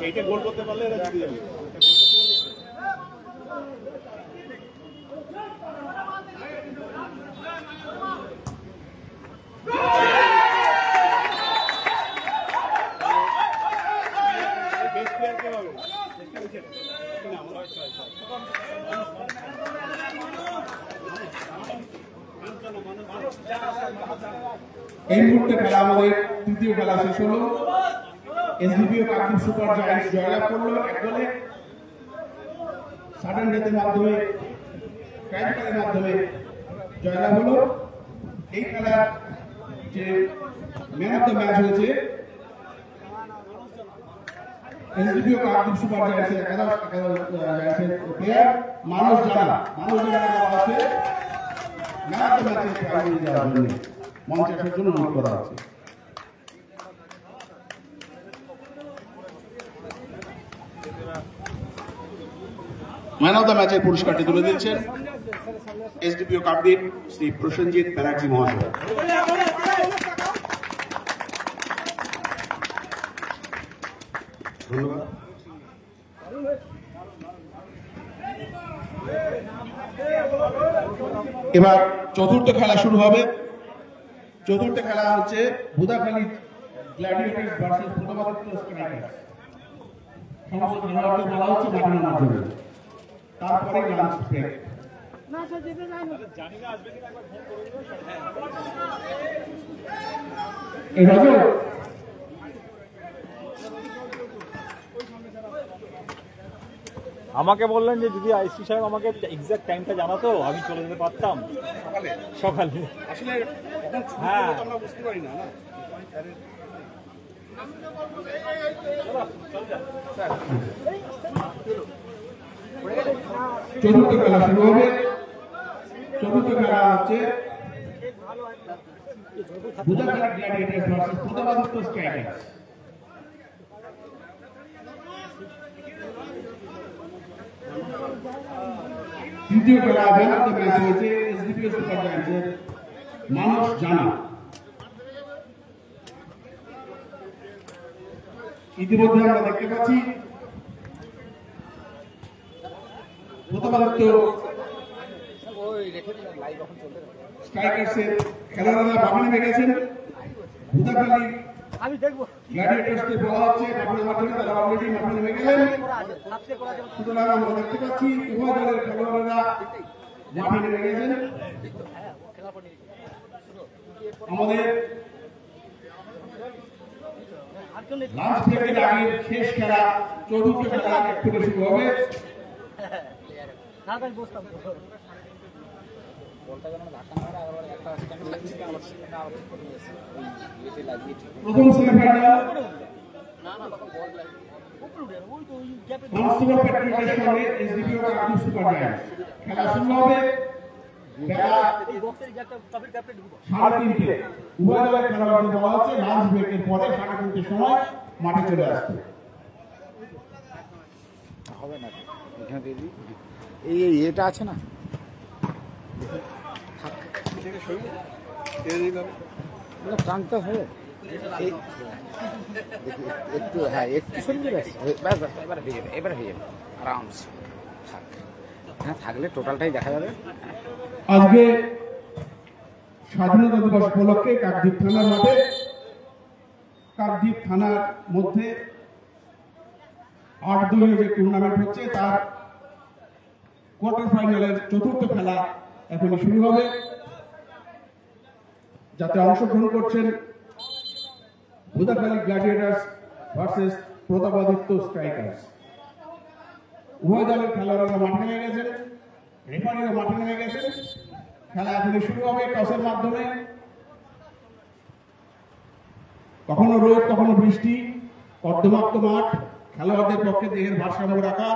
এইটা গোল করতে পারলে এরা জিতে যাবে। এই মুহূর্তে খেলা আমাদের তৃতীয় খেলা শেষ হলো। এসডিপিও কাকদ্বীপ সুপার জায়ান্টস জয়লাভ করলো এক গোলে। সাডেন ডেথের মাধ্যমে টাইব্রেকারের মাধ্যমে জয়লাভ হলো। এই খেলার যে ম্যান অফ দ্য ম্যাচ হয়েছে এসডিপিও কাকদ্বীপ সুপার জায়ান্টসের প্লেয়ার মানুষ জানা আছে ম্যান অফ দ্য ম্যাচের প্রাইজ নিয়ে যাওয়ার জন্য মঞ্চে আসার জন্য অনুরোধ করা হচ্ছে। ম্যান অফ দ্য ম্যাচের পুরস্কারটি তুলে দিচ্ছেন এসডিপিও কাকদ্বীপ শ্রী প্রসেনজিৎ ব্যানার্জি মহাশয়। ধন্যবাদ। এবার চতুর্থ খেলা শুরু হবে। চতুর্থ খেলা হচ্ছে বুদাখালী গ্ল্যাডিয়েটর্স ভার্সেস প্রতাপাদিত্য স্ট্রাইকার্স। সমস্ত খেলোয়াড়দের বলা হচ্ছে মাঠের মাধ্যমে, তারপরে লাঞ্চ ব্রেক। আমাকে বললেন যে যদি আইসি সাহেব আমাকে এক্সাক্ট টাইমটা জানাতো আমি চলে যেতে পারতাম সকালে। আসলে হ্যাঁ আমরা বুঝতে পারি না। চতুর্থ খেলা শুরু হবে। চতুর্থ খেলা হচ্ছে বুদাখালী গ্ল্যাডিয়েটর্স ভার্সেস প্রতাপাদিত্য স্ট্রাইকার্স। তৃতীয় খেলা ম্যান অফ দ্য ম্যাচ হয়েছে এসডিপিও সুপার জায়ান্টসের মানুষ জানা। ইতিমধ্যে আমরা দেখতে পাচ্ছি প্রতাপাদিত্য স্ট্রাইকার্সের খেলোয়াড়রা মাঠে নেমে গেছেন। বুদাখালী গ্ল্যাডিয়েটর্সকে বলা হচ্ছে মাঠের মাধ্যমে তারা অলরেডি মাঠে নেমে গেলেন। সুতরাং আমরা দেখতে পাচ্ছি উভয় দলের খেলোয়াড়রা মাঠে নেমে গেছেন। আমাদের লাস্ট ব্রেকের আগে শেষ খেলা চতুর্থ খেলা একটু শুরু হবে। প্রথম সেমিফাইনাল কনস্টেবল পেট্রোলের সঙ্গে এসডিপিও কাকদ্বীপ সুপার জায়ান্টস। খেলা শুরু হবে বেলা 3:30। উভয় দলের খেলোয়াড়দের বলা হচ্ছে লাঞ্চ ব্রেকের পরে 3:30 সময় মাঠে চলে আসতে হবে না। এই এটা আছে না টানতে হবে একটু। হ্যাঁ একটু সরিয়ে এবার হয়ে যাবে, এবার হয়ে যাবে আরামসে। হ্যাঁ থাকলে টোটালটাই দেখা যাবে। আজকে স্বাধীনতা দিবস উপলক্ষে কাকদ্বীপ থানার মাঠে কাকদ্বীপ থানার মধ্যে 8 দলীয় যে টুর্নামেন্ট হচ্ছে তার কোয়ার্টার ফাইনালের চতুর্থ খেলা এখনই শুরু হবে, যাতে অংশগ্রহণ করছেন বুদাখালী গ্ল্যাডিয়েটর্স ভার্সেস প্রতাপাদিত্য স্ট্রাইকার্স। উভয় দলের খেলোয়াড়রা মাঠে নেমে গেছেন, রেফারিরা মাঠে নেমে গেছেন। খেলা এখনই শুরু হবে টসের মাধ্যমে। কখনো রোদ কখনো বৃষ্টি, কর্দমাক্ত মাঠ, খেলোয়াড়দের পক্ষে দেহের ভারসাম্য রাখা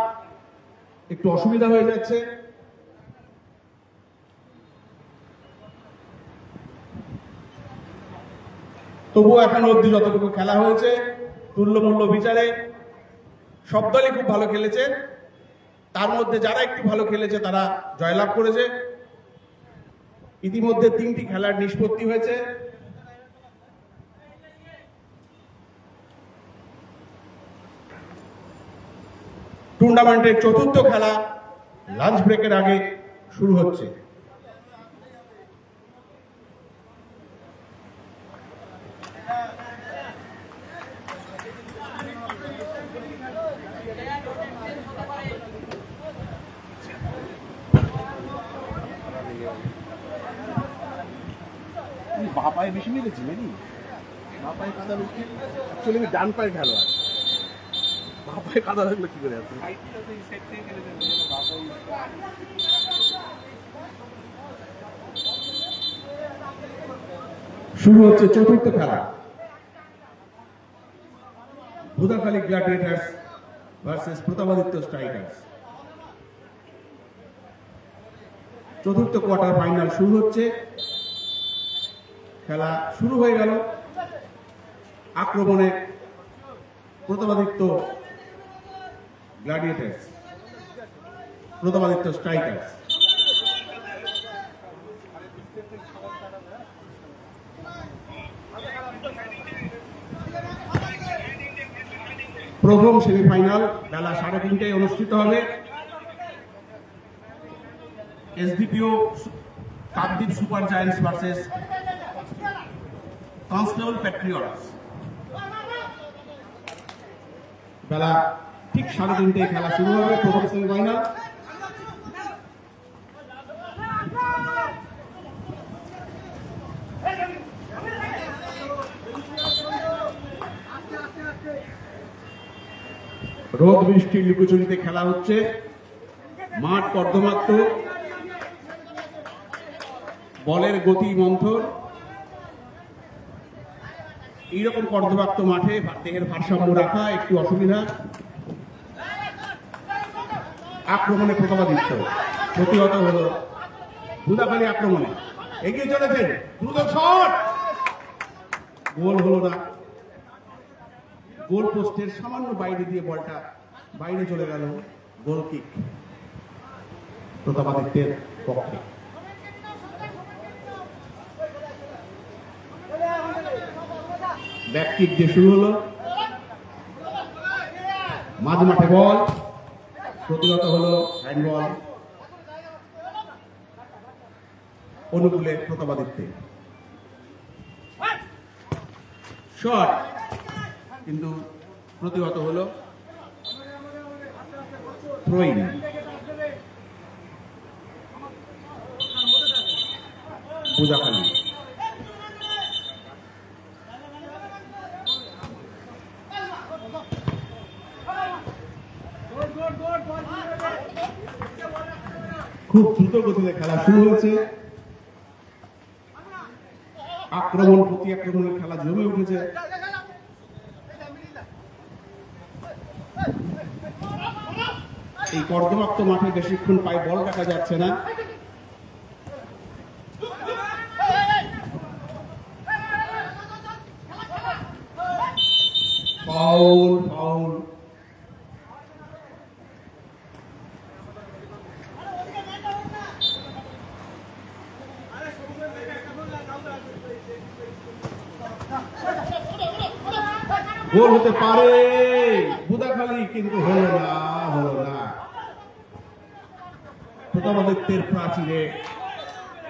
একটু অসুবিধা হয়ে যাচ্ছে। তবুও এখনো অব্দি যতটুকু খেলা হয়েছে তুল্যমূল্য বিচারে সব দলই খুব ভালো খেলেছে। তার মধ্যে যারা একটু ভালো খেলেছে তারা জয়লাভ করেছে। ইতিমধ্যে 3টি খেলার নিষ্পত্তি হয়েছে। টুর্নামেন্টের চতুর্থ খেলা লাঞ্চ ব্রেকের আগে শুরু হচ্ছে। বাঁ পায়ে বেশি মিলেছি নাকি? বাঁ পায়ে কাদা বেশি, অ্যাকচুয়ালি আমি ডান পায়ে খেলোয়াড়, বাঁ পায়ে কাদা লাগলো কি করে? শুরু হচ্ছে চতুর্থ খেলা, Bhudakhali gladiators versus Pratapaditya strikers. চতুর্থ কোয়ার্টার ফাইনাল শুরু হচ্ছে। খেলা শুরু হয়ে গেল। আক্রমণে প্রতাপাদিত্য গ্ল্যাডিয়েটার্স, প্রতাপাদিত্য স্ট্রাইকার্স। প্রথম সেমিফাইনাল বেলা 3:30টায় অনুষ্ঠিত হবে। SDPO Kakdwip super giants versus constable patriots. বেলা ঠিক 3:30টায় খেলা শুরু হবে। প্রথম সেমিফাইনাল। রোদ বৃষ্টির লুকোচুরিতে খেলা হচ্ছে। মাঠ কর্দমাক্ত, বলের গতি মন্থর। এইরকম কর্দমাক্ত মাঠে দেহের ভারসাম্য রাখা একটু অসুবিধা। আক্রমণে প্রতাপাদিত্য, প্রতিহত হল ভুদাখালী। আক্রমণে এগিয়ে চলেছেন, দ্রুত শট, গোল হলো না। গোল পোস্টের সামান্য বাইরে দিয়ে বলটা বাইরে চলে গেল। গোল কিক প্রতাপাদিত্যের পক্ষে। ব্যাক কিক দিয়ে শুরু হলো। মাঝ মাঠে বল, প্রতিহত হলো হ্যান্ডবল অনুকূলে প্রতাপাদিত্যের। শট কিন্তু প্রতিহত হলো থ্রোইং। ভুদাখালী খুব দ্রুত গতিতে খেলা শুরু হয়েছে। আক্রমণ প্রতি আক্রমণের খেলা জমে উঠেছে। এই কর্দমাক্ত মাঠে বেশিক্ষণ পায়ে বল রাখা যাচ্ছে না। Foul, foul. গোল হতে পারে ভুদাখালী, কিন্তু হলো না, হলো না। প্রতাপাদিত্যের প্রাচীরে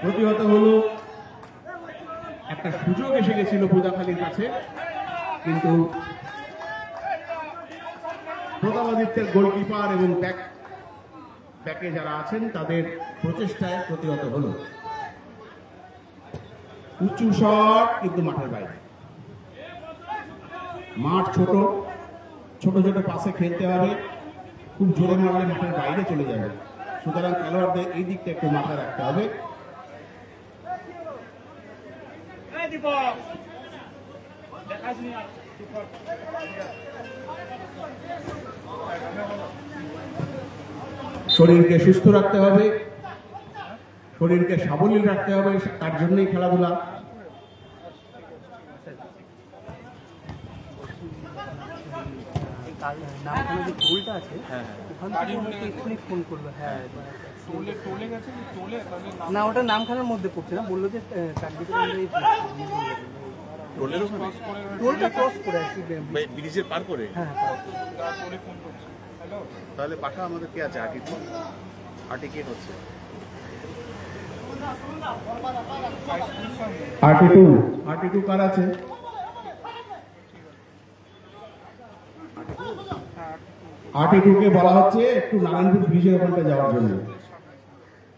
প্রতিহত হলো। একটা সুযোগ এসে গেছিল ভুদাখালীর কাছে, কিন্তু প্রতাপাদিত্যের গোলকিপার এবং ব্যাকে যারা আছেন তাদের প্রচেষ্টায় প্রতিহত হলো। উঁচু শট কিন্তু মাঠের বাইরে। মাঠ ছোট, ছোট ছোট পাশে খেলতে হবে। খুব জোরে মারলে মাঠের বাইরে চলে যাবে। সুতরাং খেলোয়াড়দের এই দিকটা একটু মাথায় রাখতে হবে। শরীরকে সুস্থ রাখতে হবে, শরীরকে সাবলীল রাখতে হবে, তার জন্যই খেলাধুলা। নামখানা যে টোলটা আছে ওখান থেকে আমাকে এক্ষুনি ফোন করলো। হ্যাঁ না, ওটা নামখানার মধ্যে পড়ছে না, বললো যে চারদিকে টোলটা ক্রস করে আর কি, ব্রিজের পার করে। হ্যাঁ তাহলে পাঠা আমাদের কে আছে? আটি কে হচ্ছে? আর্টি টু কার আছে? আর্টি2কে বলা হচ্ছে একটু নারায়ণপুর ব্রিজের ওখানটা যাওয়ার জন্য।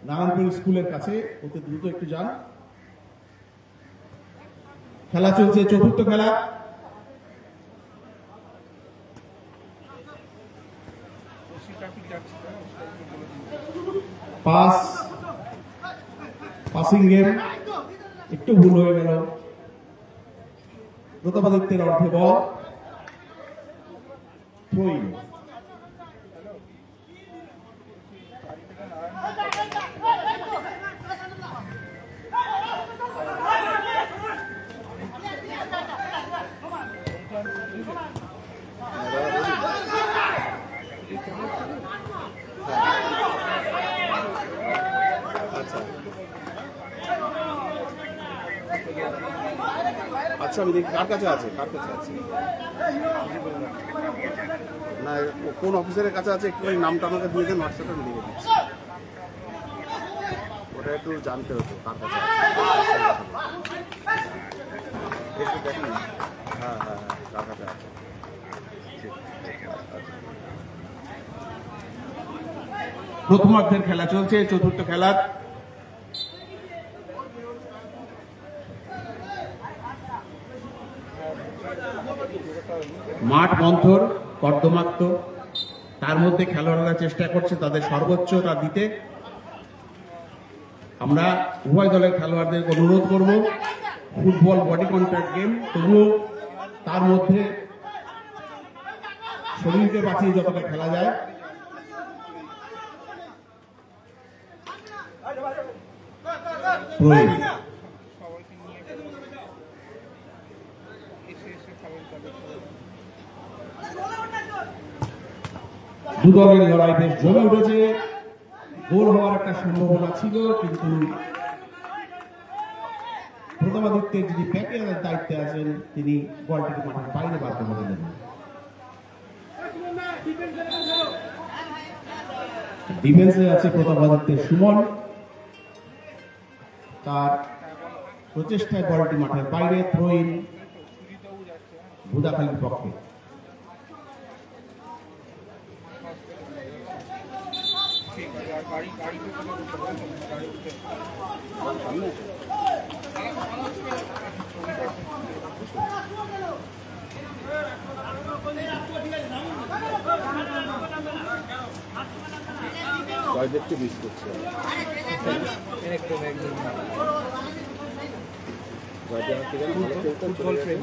নারায়ণপুর স্কুলের কাছে অতি দ্রুত একটু যান। খেলা চলছে, চতুর্থ খেলা। পাসিং গেম, একটু ভুল হয়ে গেল। প্রতাপাদিত্যের অর্থে বল, থ্রোইং। আচ্ছা, আমি দেখি কার কাছে আছে, না কোন অফিসারের কাছে আছে, একটু নামটা আমাকে দিয়ে দেন, হোয়াটসঅ্যাপে আমি দিয়ে দিচ্ছি। ওটা একটু জানতে হতো কার কাছে আছে, একটু দেখেন। হ্যাঁ, কার কাছে আছে। প্রথমার্ধের খেলা চলছে, চতুর্থ খেলার। মাঠ মন্থর, কর্দমাক্ত, তার মধ্যে খেলোয়াড়রা চেষ্টা করছে তাদের সর্বোচ্চটা দিতে। আমরা উভয় দলের খেলোয়াড়দের অনুরোধ করব, ফুটবল বডি কন্ট্যাক্ট গেম, তবুও তার মধ্যে শরীরকে বাঁচিয়ে যতটা খেলা যায়। দু দলের লড়াই বেশ জমে উঠেছে। গোল হওয়ার একটা সম্ভাবনা ছিল, কিন্তু প্রতাপাদিত্যের যিনি প্যাকেজের দায়িত্বে আছেন তিনি বলটিকে মাঠের বাইরে বার করে দিলেন। ডিফেন্সে আছে প্রতাপাদিত্যের সুমন, তার প্রচেষ্টায় বলটি মাঠের বাইরে, থ্রোইন ভুদাখালীর পক্ষে। জয়দেবকে মিস করছে। ফুটবল প্রেম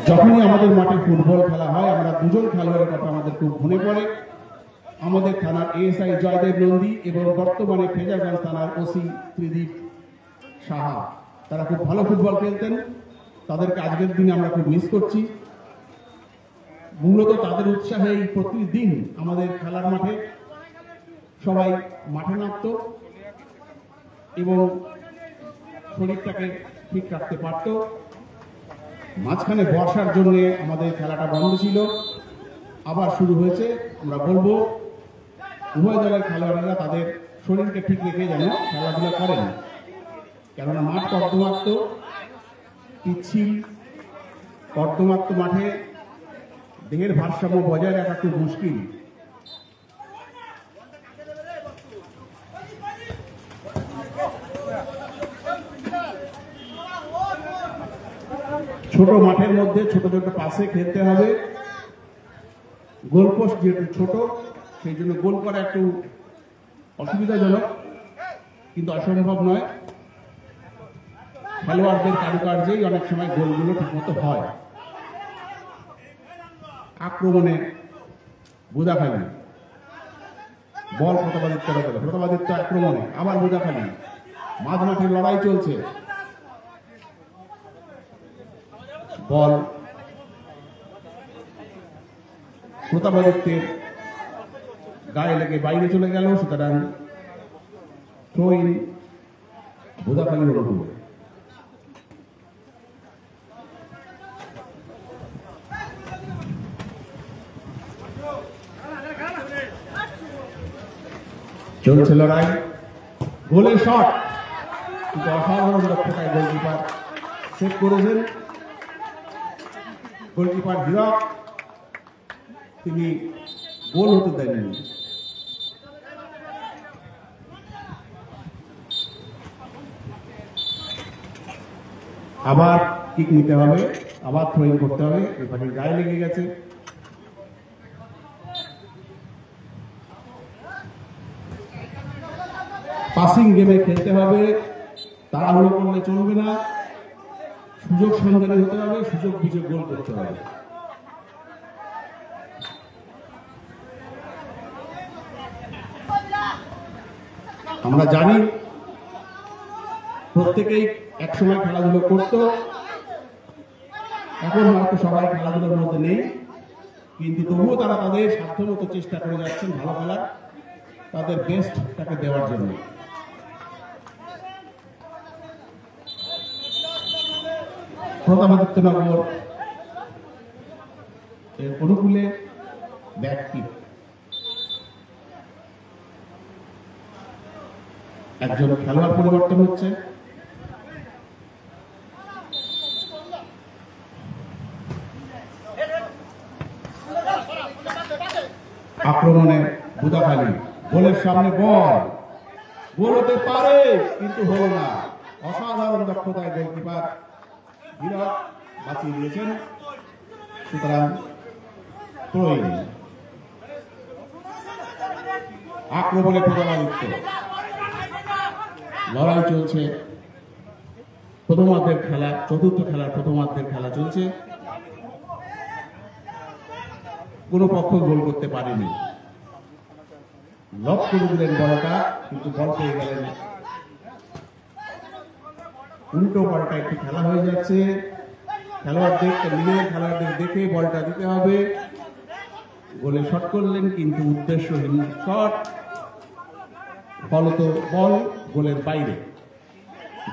যখনই আমাদের মাঠে ফুটবল খেলা হয়, আমরা দুজন খেলোয়াড়ের কথা আমাদের খুব মনে পড়ে। আমাদের থানার এএসআই জয়দেব নন্দী এবং বর্তমানে ফেজারগঞ্জ থানার ওসি ত্রিদীপ সাহা, তারা খুব ভালো ফুটবল খেলতেন। তাদেরকে আজকের দিনে আমরা খুব মিস করছি। মূলত তাদের উৎসাহেই প্রতিদিন আমাদের খেলার মাঠে সবাই মাঠে নামত এবং শরীরটাকে ঠিক রাখতে পারত। মাঝখানে বর্ষার জন্য আমাদের খেলাটা বন্ধ ছিল, আবার শুরু হয়েছে। আমরা বলবো উভয় দলের খেলোয়াড়েরা তাদের শরীরকে ঠিক রেখে যেন খেলাধুলা করেন, কেননা মাঠ কর্দমাক্ত, পিচ্ছিল কর্দমাক্ত মাঠে দেহের ভারসাম্য বজায় রাখা খুব মুশকিল। ছোট মাঠের মধ্যে ছোট ছোট পাসে খেলতে হবে। গোলপোস্ট যেহেতু ছোট, সেই জন্য গোল করা একটু অসুবিধাজনক, কিন্তু অসম্ভব নয়। খেলোয়াড়দের কারুকার্যেই অনেক সময় গোলগুলো ঠিকমতো হয়। আক্রমণে বুদাখালী, বল প্রতাপাদিত্য আক্রমণে, আবার বুদাখালী, মাঝমাঠের লড়াই চলছে, বল প্রতাপাদিত্যের গায়ে লেগে বাইরে চলে গেল, সুতরাং থ্রো ইন বুদাখালীর অনুকূলে। চলছে লড়াই, গোলের শট, কিন্তু অসাধারণ দক্ষতায় গোলকিপার সেভ করেছেন। গোলকিপার হীরক তিনি গোল হতে দেননি। আবার কিক নিতে হবে, আবার থ্রোইং করতে হবে, রেফারির গায়ে লেগে গেছে। পাসিং গেমে খেলতে হবে, তাড়াহুড়ো করলে চলবে না, সুযোগ সন্ধানী হতে হবে, সুযোগ বুঝে গোল করতে হবে। আমরা জানি প্রত্যেকেই একসময় খেলাধুলো করত, এখন হয়তো সবাই খেলাধুলোর মধ্যে নেই, কিন্তু তবুও তারা তাদের সাধ্যমতো চেষ্টা করে যাচ্ছেন ভালো খেলার, তাদের বেস্টটাকে দেওয়ার জন্য। প্রতাপাদিত্যনগর এর অনুকূলে ব্যাক কিক, একজন খেলোয়াড় পরিবর্তন হচ্ছে। আক্রমণে বুদাখালী, গোলের সামনে বল, গোল হতে পারে কিন্তু হলো না। অসাধারণ দক্ষতায় গোলকিপার হীরক বাঁচিয়ে দিয়েছেন, সুতরাং থ্রো-ইন। আক্রমণে প্রতাপাদিত্য, লড়াই চলছে, প্রথমার্ধের খেলা, চতুর্থ খেলার প্রথমার্ধের খেলা চলছে। কোন পক্ষ গোল করতে পারেনি, লক করে দিলেন বলটা, কিন্তু বল পেয়ে গেলেন। উল্টো পাল্টা একটি খেলা হয়ে যাচ্ছে, খেলোয়াড়দের দেখে বলটা দিতে হবে। গোলে শট করলেন, কিন্তু উদ্দেশ্যহীন শট, ফলত বল গোলের বাইরে।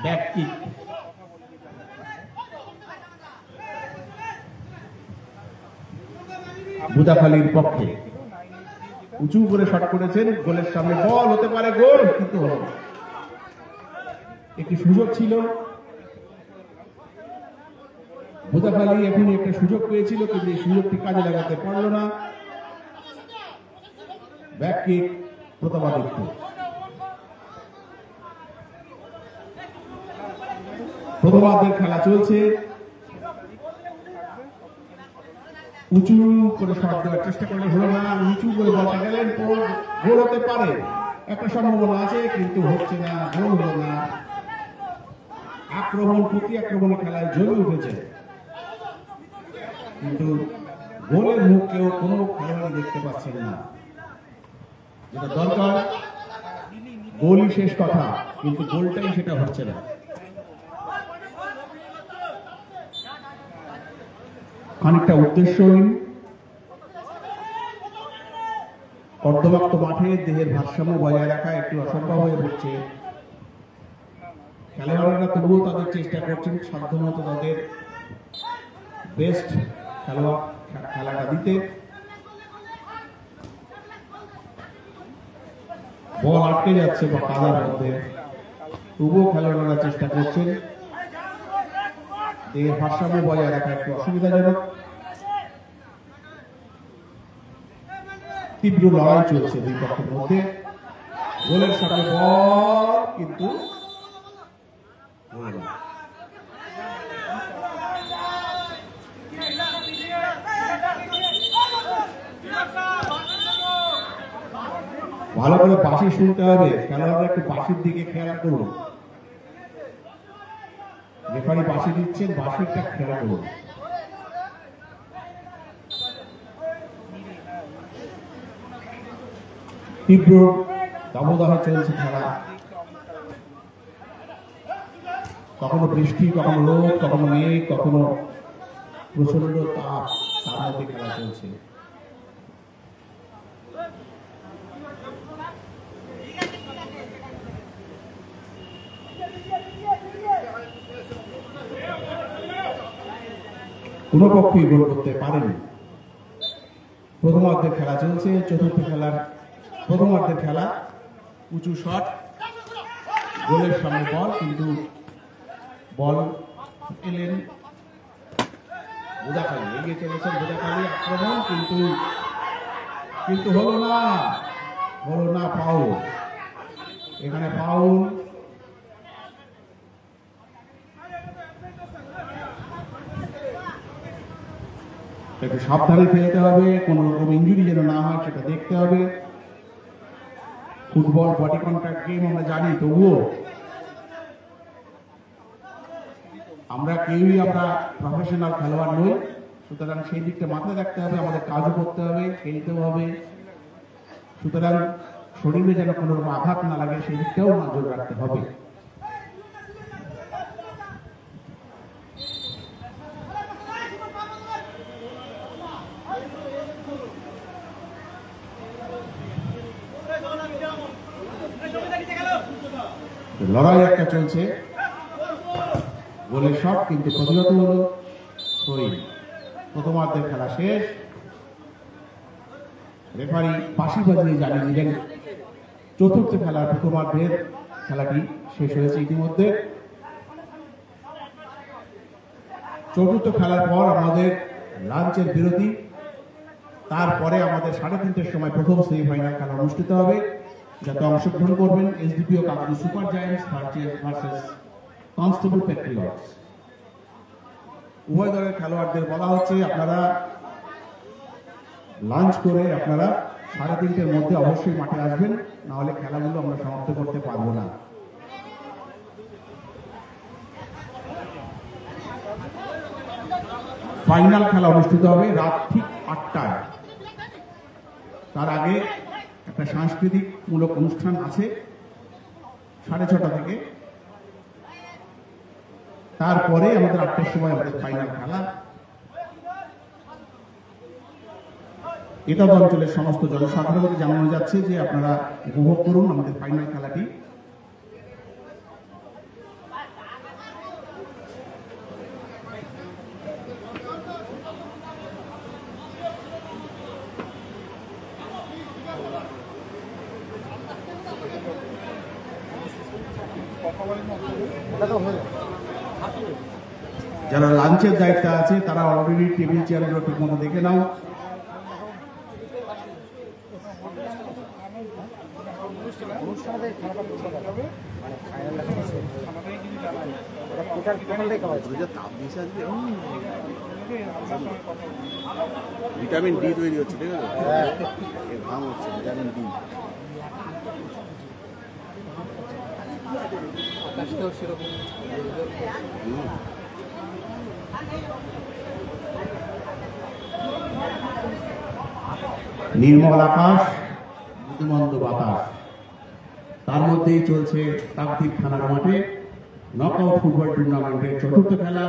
ব্যাক কিক, বুদাখালীর পক্ষে, উঁচু করে শট করেছেন, গোলের সামনে বল, হতে পারে গোল, কিন্তু হল না। একটি সুযোগ ছিল, বুদাখালী এখনই একটা সুযোগ পেয়েছিল, কিন্তু এই সুযোগটি কাজে লাগাতে পারল না। Back kick Pratapaditya. প্রথমার্ধের খেলা চলছে, উঁচু করে শট দেওয়ার চেষ্টা করলে হলো না, উঁচু করে বলটা গেলেন, গোল হতে পারে, একটা সম্ভাবনা আছে, কিন্তু হচ্ছে না, গোল হলো না। আক্রমণ প্রতি আক্রমণের খেলায় জমে উঠেছে, কিন্তু গোলের মুখ কেউ কোনো খেলোয়াড় দেখতে পাচ্ছেন না। যেটা দরকার, গোলই শেষ কথা, কিন্তু গোলটাই সেটা হচ্ছে না। খানিকটা উদ্দেশ্যহীন, অর্ধবাক্ত মাঠে দেহের ভারসাম্য বজায় রাখা একটু অসম্ভব হয়ে পড়ছে। খেলোয়াড়েরা তবুও তাদের চেষ্টা করছেন সাধ্যমতো তাদের বেস্ট খেলাটা দিতে। বল আটকে যাচ্ছে বা কাদার মধ্যে, তবুও খেলোয়াড়রা চেষ্টা করছেন। দেহের ভারসাম্য বজায় রাখা একটু অসুবিধাজনক। তীব্র লড়াই চলছে দুই পক্ষের মধ্যে, গোলের সাথে বল, কিন্তু ভালো করে বাঁশি শুনতে হবে, খেলোয়াড়রা একটু বাঁশির দিকে খেয়াল করুন। রেফারি বাঁশি দিচ্ছেন, বাঁশিটা খেয়াল করুন। তীব্র দাবদাহে চলছে খেলা, কখনো বৃষ্টি, কখনো রোদ, কখনো মেঘ, কখনো প্রচন্ড তাপ, তার মধ্যে খেলা চলছে। কোন পক্ষই গোল করতে পারেনি। প্রথমার্ধের খেলা চলছে, প্রথমার্ধের খেলা, উঁচু শট, গোলের সামনে বল, কিন্তু বল এলেন বোদাখালী, এগিয়ে চলেছেন বোদাখালী, আক্রমণ কিন্তু হলো না, ফাউল, এখানে ফাউল। একটু সাবধানে খেলতে হবে, কোন রকম ইঞ্জুরি যেন না হয় সেটা দেখতে হবে। ফুটবল বডি কন্ট্যাক্ট গেম আমরা জানি, তবুও আমরা প্রফেশনাল খেলোয়াড় নই, সুতরাং সেই দিকটা মাথায় রাখতে হবে, আমাদের কাজও করতে হবে, খেলতেও হবে। সুতরাং শরীরে যেন কোনো রকম আঘাত না লাগে সেই দিকটাও নজর রাখতে হবে। লড়াই একটা চলছে, গোলের শট কিন্তু প্রতিহত হলো। প্রথমার্ধের খেলা শেষ, রেফারি বাঁশি বাজিয়ে জানিয়ে দিলেন চতুর্থ খেলার প্রথমার্ধের খেলাটি শেষ হয়েছে ইতিমধ্যে। চতুর্থ খেলার পর আমাদের লাঞ্চের বিরতি, তারপরে আমাদের 3:30টার সময় প্রথম সেমিফাইনাল খেলা অনুষ্ঠিত হবে, যাতে অংশগ্রহণ করবেন SDPO kabaddi super giants versus constable Patriots. উভয় দলের খেলোয়াড়দের বলা হচ্ছে আপনারা লাঞ্চ করে আপনারা 3:30টার মধ্যে অবশ্যই মাঠে আসবেন, না হলে খেলাগুলো আমরা সমাপ্ত করতে পারবো না। ফাইনাল খেলা অনুষ্ঠিত হবে রাত ঠিক 8টায়। তার আগে একটা সাংস্কৃতিক মূলক অনুষ্ঠান আছে 6:30 থেকে, তারপরে আমাদের 8টার সময় আমাদের ফাইনাল খেলা। এটা অঞ্চলের সমস্ত জনসাধারণকে জানানো যাচ্ছে যে আপনারা উপভোগ করুন আমাদের ফাইনাল খেলাটি। যারা লাঞ্চের দায়িত্বে আছে তারা অলরেডি টেবিল চেয়ারগুলো ঠিক মতো দেখে নাও। ভিটামিন ডি তৈরি হচ্ছে, ঠিক আছে, ঘাম হচ্ছে ভিটামিন ডি। নির্মল আকাশ, মৃদুমন্দ বাতাস, তার মধ্যেই চলছে কাকদ্বীপ থানার মাঠে নকআউট ফুটবল টুর্নামেন্টের চতুর্থ খেলা।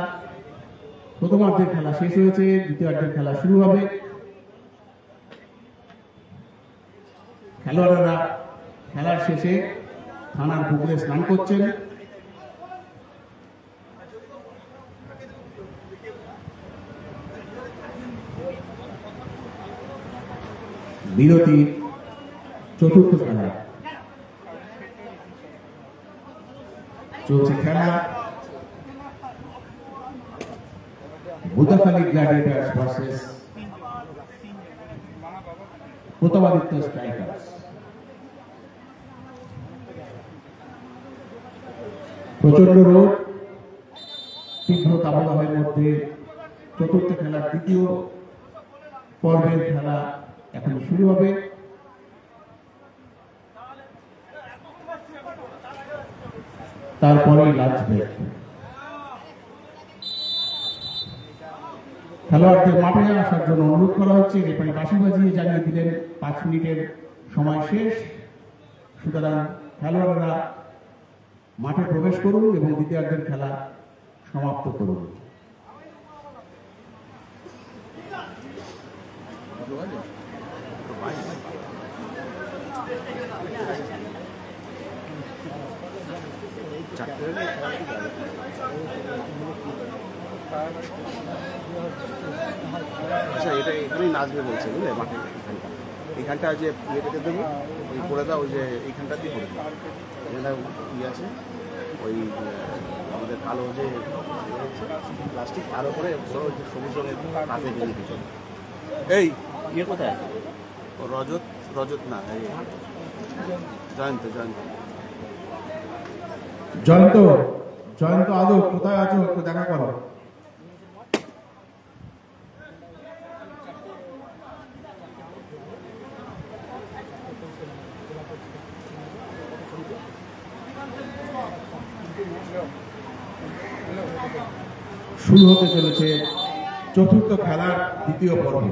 প্রথমার্ধের খেলা শেষ হয়েছে, দ্বিতীয়ার্ধের খেলা শুরু হবে। খেলোয়াড়রা খেলার শেষে থানার পুকুরে স্নান করছেন। বিরতি চতুর্থ খেলা চলছে। খেলা বোদাখালী গ্ল্যাডিয়েটর্স ভার্সেস প্রতাপাদিত্য স্ট্রাইকার্স। প্রচন্ড রোদ, তীব্র তাপদাহের মধ্যে চতুর্থ খেলার দ্বিতীয় পর্বের খেলা এখন শুরু হবে। তারপরেই লাঞ্চ ব্রেক। খেলোয়াড়দের মাঠে আসার জন্য অনুরোধ করা হচ্ছে। রেফারি বাঁশি বাজিয়ে জানিয়ে দিলেন 5 মিনিটের সময় শেষ। সুতরাং খেলোয়াড়রা মাঠে প্রবেশ করুন এবং দ্বিতীয়ার্ধের খেলা সমাপ্ত করুন। আচ্ছা, এটা এখানেই নাচবে বলছে, বুঝলে, মাঠে এইখানটা যে ইয়েটাকে দেবো, ওই করে দাও, ওই যে এইখানটা দিয়ে করে দাও, এখানটা ইয়ে আছে, ওই আমাদের কালো যে প্লাস্টিক, তার উপরে সবুজ রঙের কাঁচে বেরিয়ে দিতে। এই ইয়ে কোথায়? ও রজত না, এই জয়ন্ত আদৌ কোথায় আছো? একটু দেখা করো। শুরু হতে চলেছে চতুর্থ খেলার দ্বিতীয় পর্ব।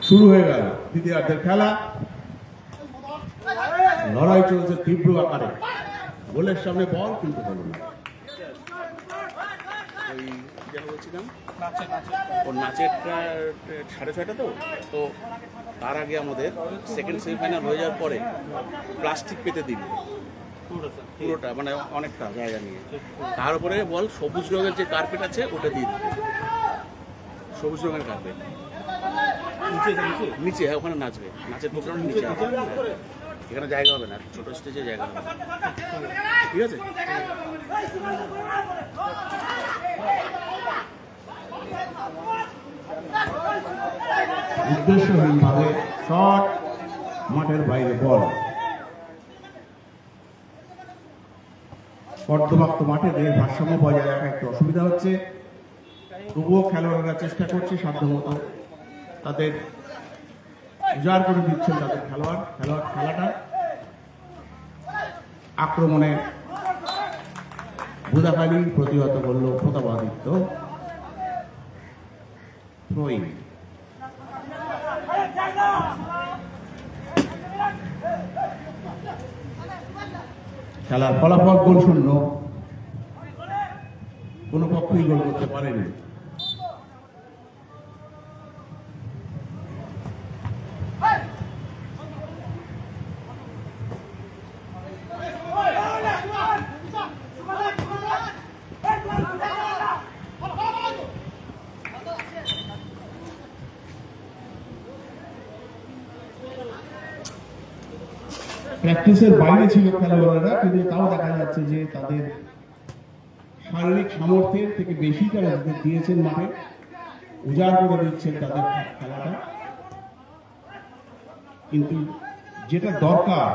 শুরু হয়ে গেল দ্বিতীয়ার্ধের খেলা। লড়াই চলছে তীব্র আকারে। গোলের সামনে বল কিন্তু হলো না। ওই যেটা বলছিলাম, ওর নাচেরটা 6:30 তো তার আগে আমাদের সেকেন্ড সেমিফাইনাল হয়ে যাওয়ার পরে প্লাস্টিক পেতে দিল পুরোটা, মানে অনেকটা জায়গা নিয়ে। তার উপরে বল সবুজ রঙের যে কার্পেট আছে ওটা দিয়ে দিল, সবুজ রঙের কার্পেট নিচে। হ্যাঁ, ওখানে নাচবে, নাচের প্রোগ্রাম নিচে আছে। এখানে জায়গা হবে না, ছোট স্টেজে জায়গা হবে, ঠিক আছে? উদ্দেশ্যহীনভাবে শট, মাঠের বাইরে বল। অর্ধবাক্ত মাঠে দেহের ভারসাম্য বজায় রাখা একটু অসুবিধা হচ্ছে। তবুও খেলোয়াড়রা চেষ্টা করছে সাধ্যমতো, তাদের উজাড় করে দিচ্ছেন তাদের খেলাটা। আক্রমণে বুদাখালী প্রতিহত করল প্রতাপাদিত্য। থ্রোইং। খেলার ফলাফল গোল শূন্য। কোন পক্ষই গোল করতে পারেনি। প্র্যাকটিসের বাইরে ছিল খেলোয়াড়রা, কিন্তু তাও দেখা যাচ্ছে যে তাদের শারীরিক সামর্থ্যের থেকে বেশি তারা দিয়েছেন মাঠে, উজাড় করে দিচ্ছেন তাদের খেলাটা। কিন্তু যেটা দরকার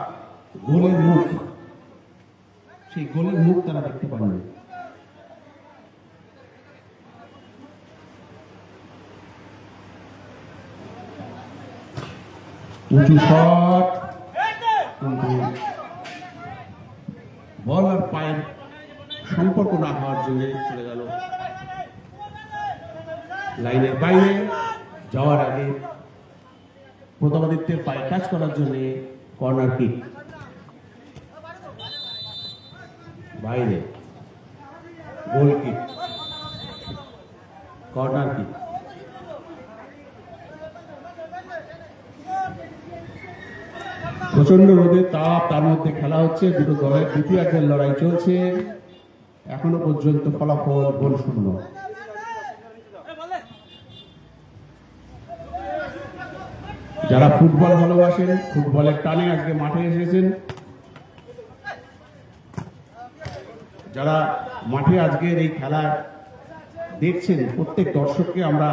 গোলের মুখ, সেই গোলের মুখ তারা দেখতে পাননি। উঁচু শট, কিন্তু বল আর পায়ের সম্পর্ক না হওয়ার জন্য চলে গেল লাইনের বাইরে। যাওয়ার আগে প্রতাপাদিত্যের পায়ে টাচ করার জন্য কর্নার কিক, বাইরে গোল কিক, কর্নার কিক। প্রচন্ড রোদের তাপ, তার মধ্যে খেলা হচ্ছে, দুটো দলের দ্বিতীয়ার্ধের লড়াই চলছে। এখনো পর্যন্ত ফলাফল গোল শূন্য। যারা ফুটবল ভালোবাসেন, ফুটবলের টানে আজকে মাঠে এসেছেন, যারা মাঠে আজকের এই খেলা দেখছেন, প্রত্যেক দর্শককে আমরা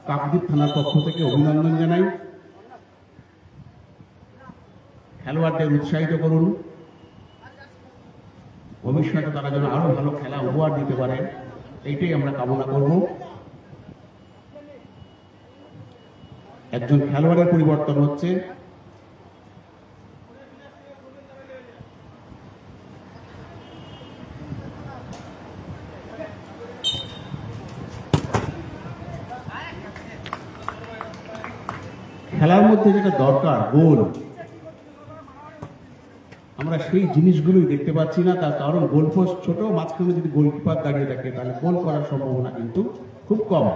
কাকদ্বীপ থানার পক্ষ থেকে অভিনন্দন জানাই। খেলোয়াড়দের উৎসাহিত করুন, ভবিষ্যতে তারা যেন আরো ভালো খেলা উপহার দিতে পারে, এইটাই আমরা কামনা করব। একজন খেলোয়াড়ের পরিবর্তন হচ্ছে, খেলার মধ্যে যেটা দরকার গোল, আমরা সেই জিনিসগুলোই দেখতে পাচ্ছি না। তার কারণ গোলপোস্ট ছোট, মাঝখানে যদি গোলকিপার দাঁড়িয়ে থাকে তাহলে গোল করার সম্ভাবনা কিন্তু খুব কম,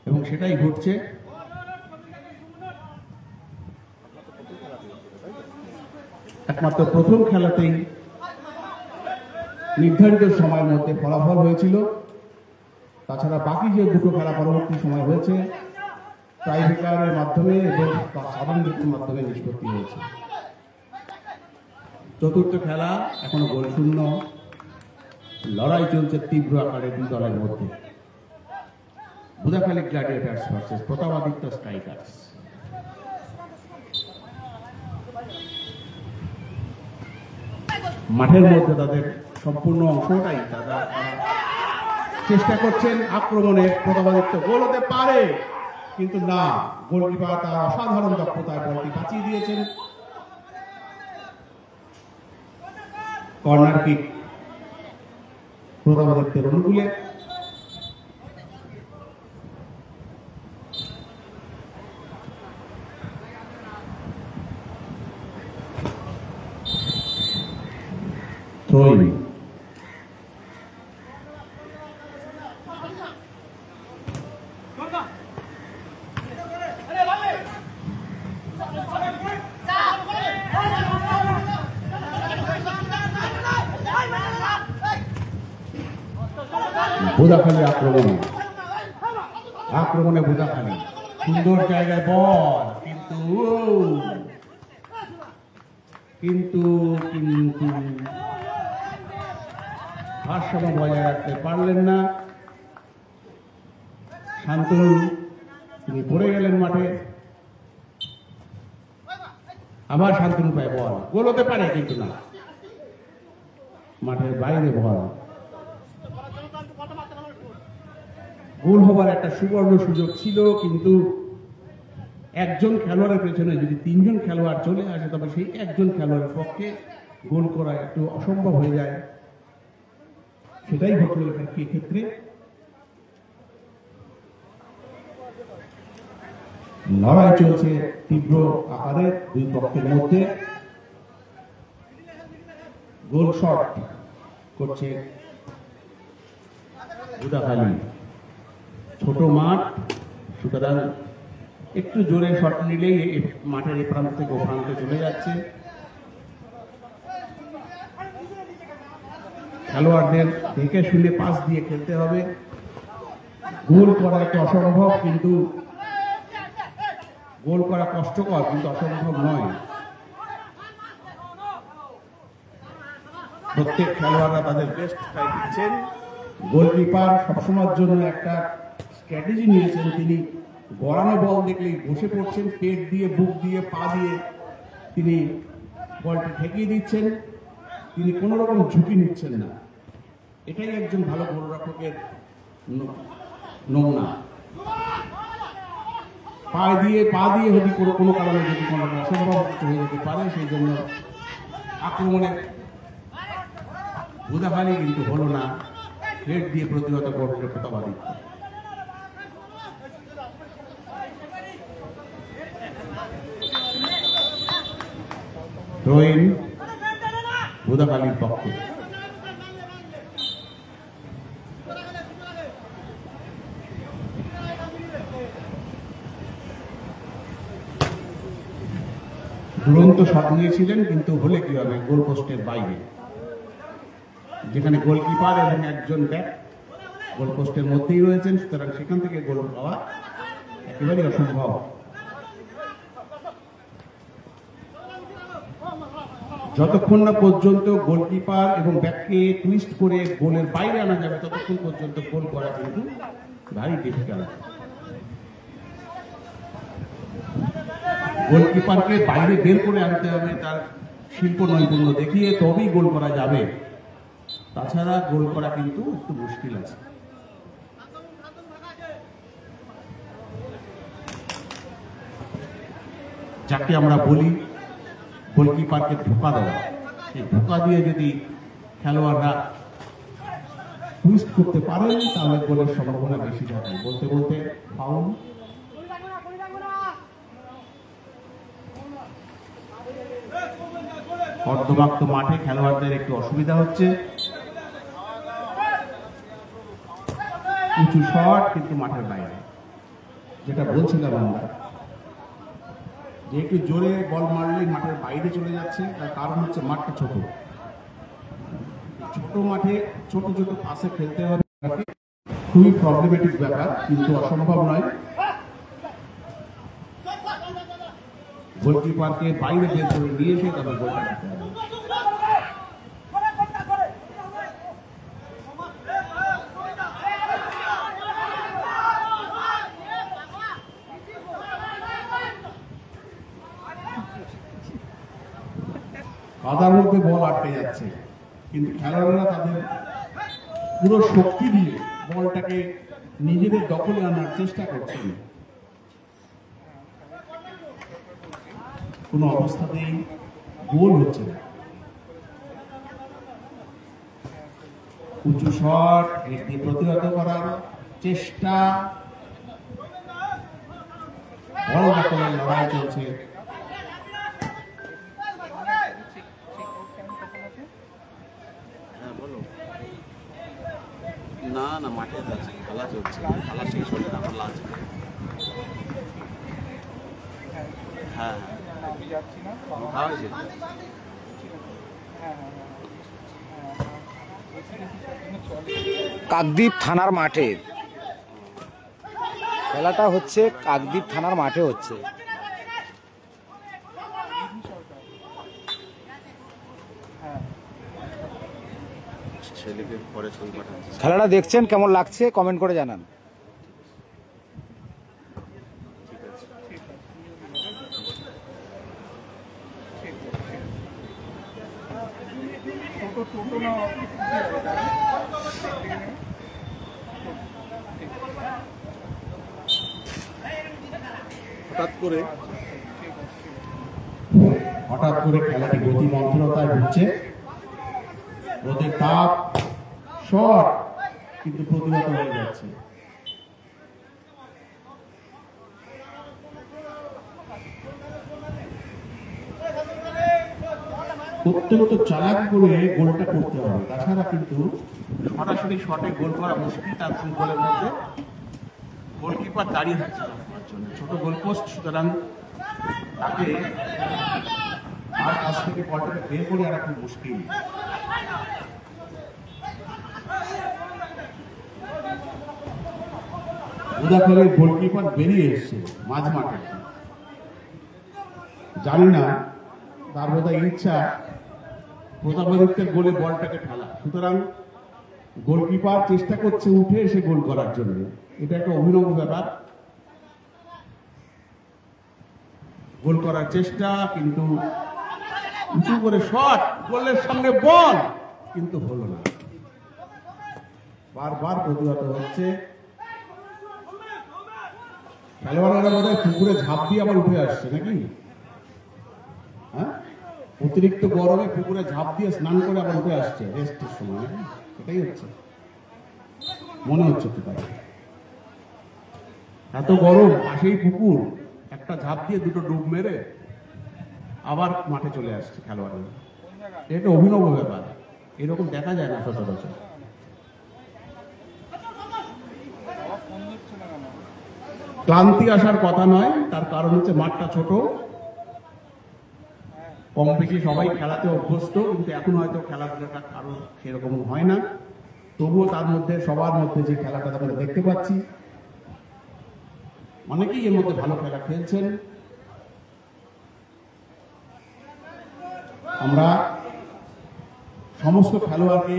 এবং সেটাই ঘটছে। একমাত্র প্রথম খেলাতেই নির্ধারিত সময়ের মধ্যে ফলাফল হয়েছিল, তাছাড়া বাকি যে দুটো খেলা পরবর্তী সময় হয়েছে টাইব্রেকারের মাধ্যমে এবং সাধারণ নীতির মাধ্যমে নিষ্পত্তি হয়েছে। চতুর্থ খেলা এখনো গোল শূন্য, লড়াই চলছে তীব্র আকারে দুই দলের মধ্যে। বুদাখালী গ্ল্যাডিয়েটার্স ভার্সেস প্রতাপাদিত্য স্ট্রাইকার্স। মাঠের মধ্যে তাদের সম্পূর্ণ অংশটাই তারা চেষ্টা করছেন আক্রমণে। প্রতাপাদিত্য গোল হতে পারে, কিন্তু না, গোলকিপার তার অসাধারণ দক্ষতায় বলটি বাঁচিয়ে দিয়েছেন। কর্নার কিক প্রতাপাদিত্যের অনুকূলে। থ্রোইং বুদাখালী আক্রমণে বুদাখালী সুন্দর জায়গায় বল, কিন্তু কিন্তু কিন্তু ভারসাম্য বজায় রাখতে পারলেন না শান্তনু। তিনি পড়ে গেলেন মাঠে, আবার শান্তনু পায় বল, গোল হতে পারে কিন্তু না, মাঠের বাইরে বল। গোল হবার একটা সুবর্ণ সুযোগ ছিল, কিন্তু একজন খেলোয়াড়ের পেছনে যদি তিনজন খেলোয়াড় চলে আসে তবে সেই একজন খেলোয়াড়ের পক্ষে গোল করা একটু অসম্ভব হয়ে যায়। সেটাই ঘটল এক্ষেত্রে। লড়াই চলছে তীব্র আকারে দুই পক্ষের মধ্যে। গোল শট করছে বুদাখালী। ছোট মাঠ, সুতরাং একটু জোরে শট নিলেই মাঠের এই প্রান্ত থেকে ও প্রান্তে চলে যাচ্ছে। খেলোয়াড়দের দেখে শুনে পাস দিয়ে খেলতে হবে। গোল করা একটা অসম্ভব, কিন্তু গোল করা কষ্টকর কিন্তু অসম্ভব নয়। প্রত্যেক খেলোয়াড়রা তাদের বেস্টটাই দিচ্ছেন। গোলকিপার সবসময়ের জন্য একটা স্ট্র্যাটেজি নিয়েছেন, তিনি গড়ানো বল দেখলেই বসে পড়ছেন, পেট দিয়ে, বুক দিয়ে, পা দিয়ে তিনি বলটি ঠেকিয়ে দিচ্ছেন। তিনি কোন রকম ঝুঁকি নিচ্ছেন না। এটাই একজন ভালো গোলরক্ষকের নমুনা। পা দিয়ে যদি কোনো কারণে যদি কোনো অসম্ভব হয়ে যেতে পারে, সেই জন্য আক্রমণে বুদাখালী কিন্তু হলো না, পেট দিয়ে প্রতিহত করতে প্রতাপাদিত্য। থ্রোইন বুদাখালীর পক্ষে। দুরন্ত শট নিয়েছিলেন, কিন্তু হলে কি হবে, গোল পোস্টের বাইরে, যেখানে গোলকিপার এবং একজন ব্যাক গোল পোস্টের মধ্যেই রয়েছেন, সুতরাং সেখান থেকে গোল পাওয়া একেবারেই অসম্ভব। যতক্ষণ না পর্যন্ত গোলকিপার এবং ব্যাককে টুইস্ট করে গোলের বাইরে আনা যাবে, ততক্ষণ পর্যন্ত গোল করা কিন্তু ভারী ডিফিকাল্ট। গোলকিপারকে বাইরে বের করে আনতে হবে, তার শিল্প নৈপুণ্য দেখিয়ে তবেই গোল করা যাবে, তাছাড়া গোল করা কিন্তু একটু মুশকিল আছে। যাকে আমরা বলি গোলকিপারকে ধোকা দেওয়া, এই ধোকা দিয়ে যদি খেলোয়াড়রা টুইস্ট করতে পারেন তাহলে গোলের সম্ভাবনা বেশি থাকে। বলতে বলতে ফাউল, অর্ধবাক্ত মাঠে খেলোয়াড়দের একটু অসুবিধা হচ্ছে। উঁচু শট কিন্তু মাঠের বাইরে। যেটা বলছিলাম আমরা, যে একটু জোরে বল মারলেই মাঠের বাইরে চলে যাচ্ছে, তার কারণ হচ্ছে মাঠটা ছোট। ছোট মাঠে ছোট ছোট পাসে খেলতে হবে, খুবই প্রবলেমেটিক ব্যাপার, কিন্তু অসম্ভব নয়। গোলকিপারকে বাইরে বের করে নিয়ে এসে তবে গোলটা দিতে হবে। কাদার মধ্যে বল আটকে যাচ্ছে, কিন্তু খেলোয়াড়রা তাদের পুরো শক্তি দিয়ে বলটাকে নিজেদের দখলে আনার চেষ্টা করছেন। কোনো অবস্থাতেই গোল হচ্ছে না। উঁচু শট এটি প্রতিহত করার চেষ্টা, বল দখলের লড়াই চলছে। না না, মাঠে আছে, খেলা চলছে, খেলা শেষ হলে না খেলা আছে। হ্যাঁ খাওয়া হয়েছে। কাকদ্বীপ থানার মাঠে খেলাটা হচ্ছে, কাকদ্বীপ থানার মাঠে হচ্ছে। ছেলেকে পরে ছবি পাঠাচ্ছি। খেলাটা দেখছেন, কেমন লাগছে কমেন্ট করে জানান। হঠাৎ করে খেলাটি গতি মন্থরতায় ঢুকছে, রোদের তাপ, শট কিন্তু প্রতিহত হয়ে যাচ্ছে। অত্যন্ত চালাক করে গোলটা করতে হবে, তাছাড়া কিন্তু সরাসরি শটে গোল করা মুশকিল। তার গোলের মধ্যে গোলকিপার দাঁড়িয়ে থাকছে ছোট গোলপোস্ট, সুতরাং তাকে তার কাছ থেকে বলটাকে বের করে আনা খুব মুশকিল। উদাহরণের গোলকিপার বেরিয়ে এসছে মাঝ মাঠে, জানি না তার বোধহয় ইচ্ছা প্রতাপাদিত্যের গোলে বলটাকে ফেলা, সুতরাং গোলকিপার চেষ্টা করছে উঠে এসে গোল করার জন্য। এটা একটা অভিনব ব্যাপার, গোল করার চেষ্টা, কিন্তু উঁচু করে শট, গোলের সামনে বল, কিন্তু হলো না, বারবার প্রতিহত হচ্ছে। খেলোয়াড়রা বোধহয় পুকুরে ঝাঁপ দিয়ে আবার উঠে আসছে নাকি? হ্যাঁ, অতিরিক্ত গরমে পুকুরে ঝাঁপ দিয়ে স্নান করে আবার উঠে আসছে রেস্টের সময় নাকি? এটাই হচ্ছে, মনে হচ্ছে তো তাই। এত গরম, পাশেই পুকুর, একটা ঝাঁপ দিয়ে দুটো ডুব মেরে আবার মাঠে চলে আসছে খেলোয়াড়রা। এটা অভিনব ব্যাপার, এরকম দেখা যায় না সচরাচর। ক্লান্তি আসার কথা নয়, তার কারণ হচ্ছে মাঠটা ছোট, কম বেশি সবাই খেলাতে অভ্যস্ত, কিন্তু এখন হয়তো খেলাধুলাটা কারো সেরকম হয় না। তবুও তার মধ্যে সবার মধ্যে যে খেলাটা আমরা দেখতে পাচ্ছি, অনেকেই এর মধ্যে ভালো খেলা খেলছেন। আমরা সমস্ত খেলোয়াড়কে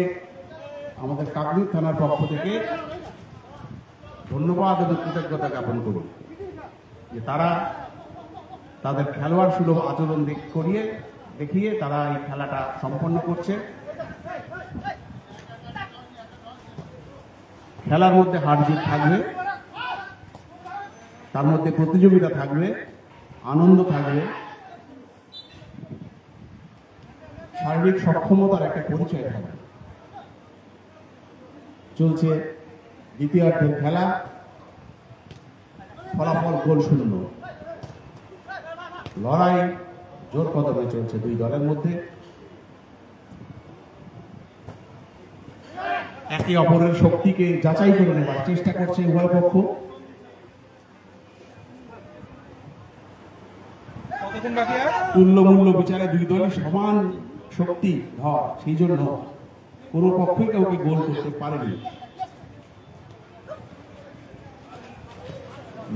আমাদের কাকদ্বীপ থানার পক্ষ থেকে ধন্যবাদ এবং কৃতজ্ঞতা জ্ঞাপন করি যে তারা তাদের খেলোয়াড় সুলভ আচরণ দেখিয়ে তারা এই খেলাটা সম্পন্ন করছে। খেলার মধ্যে হার জিত থাকবে, তার মধ্যে প্রতিযোগিতা থাকবে, আনন্দ থাকবে, শারীরিক সক্ষমতার একটা পরিচয় থাকবে। চলছে দ্বিতীয়ার্ধের খেলা, ফলাফল গোল শূন্য। লড়াই জোর কদমে চলছে দুই দলের মধ্যে। একে অপরের শক্তিকে যাচাই করে নেবার চেষ্টা করছে উভয় পক্ষ। তুল্যমূল্য বিচারে দুই দলই সমান শক্তি ধর, সেই জন্য কোনো পক্ষই কাউকে গোল করতে পারেনি।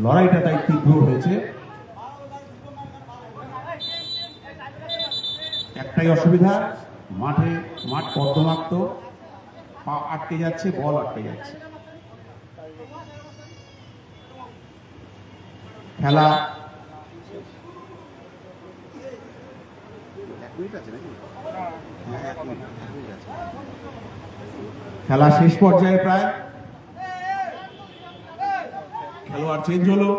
লড়াইটা তাই তীব্র হয়েছে। একটাই অসুবিধা, মাঠ কর্দমাক্ত, পা আটকে যাচ্ছে, বল আটকে যাচ্ছে। খেলা খেলা শেষ পর্যায়ে প্রায়। খেলোয়াড় চেঞ্জ হলো।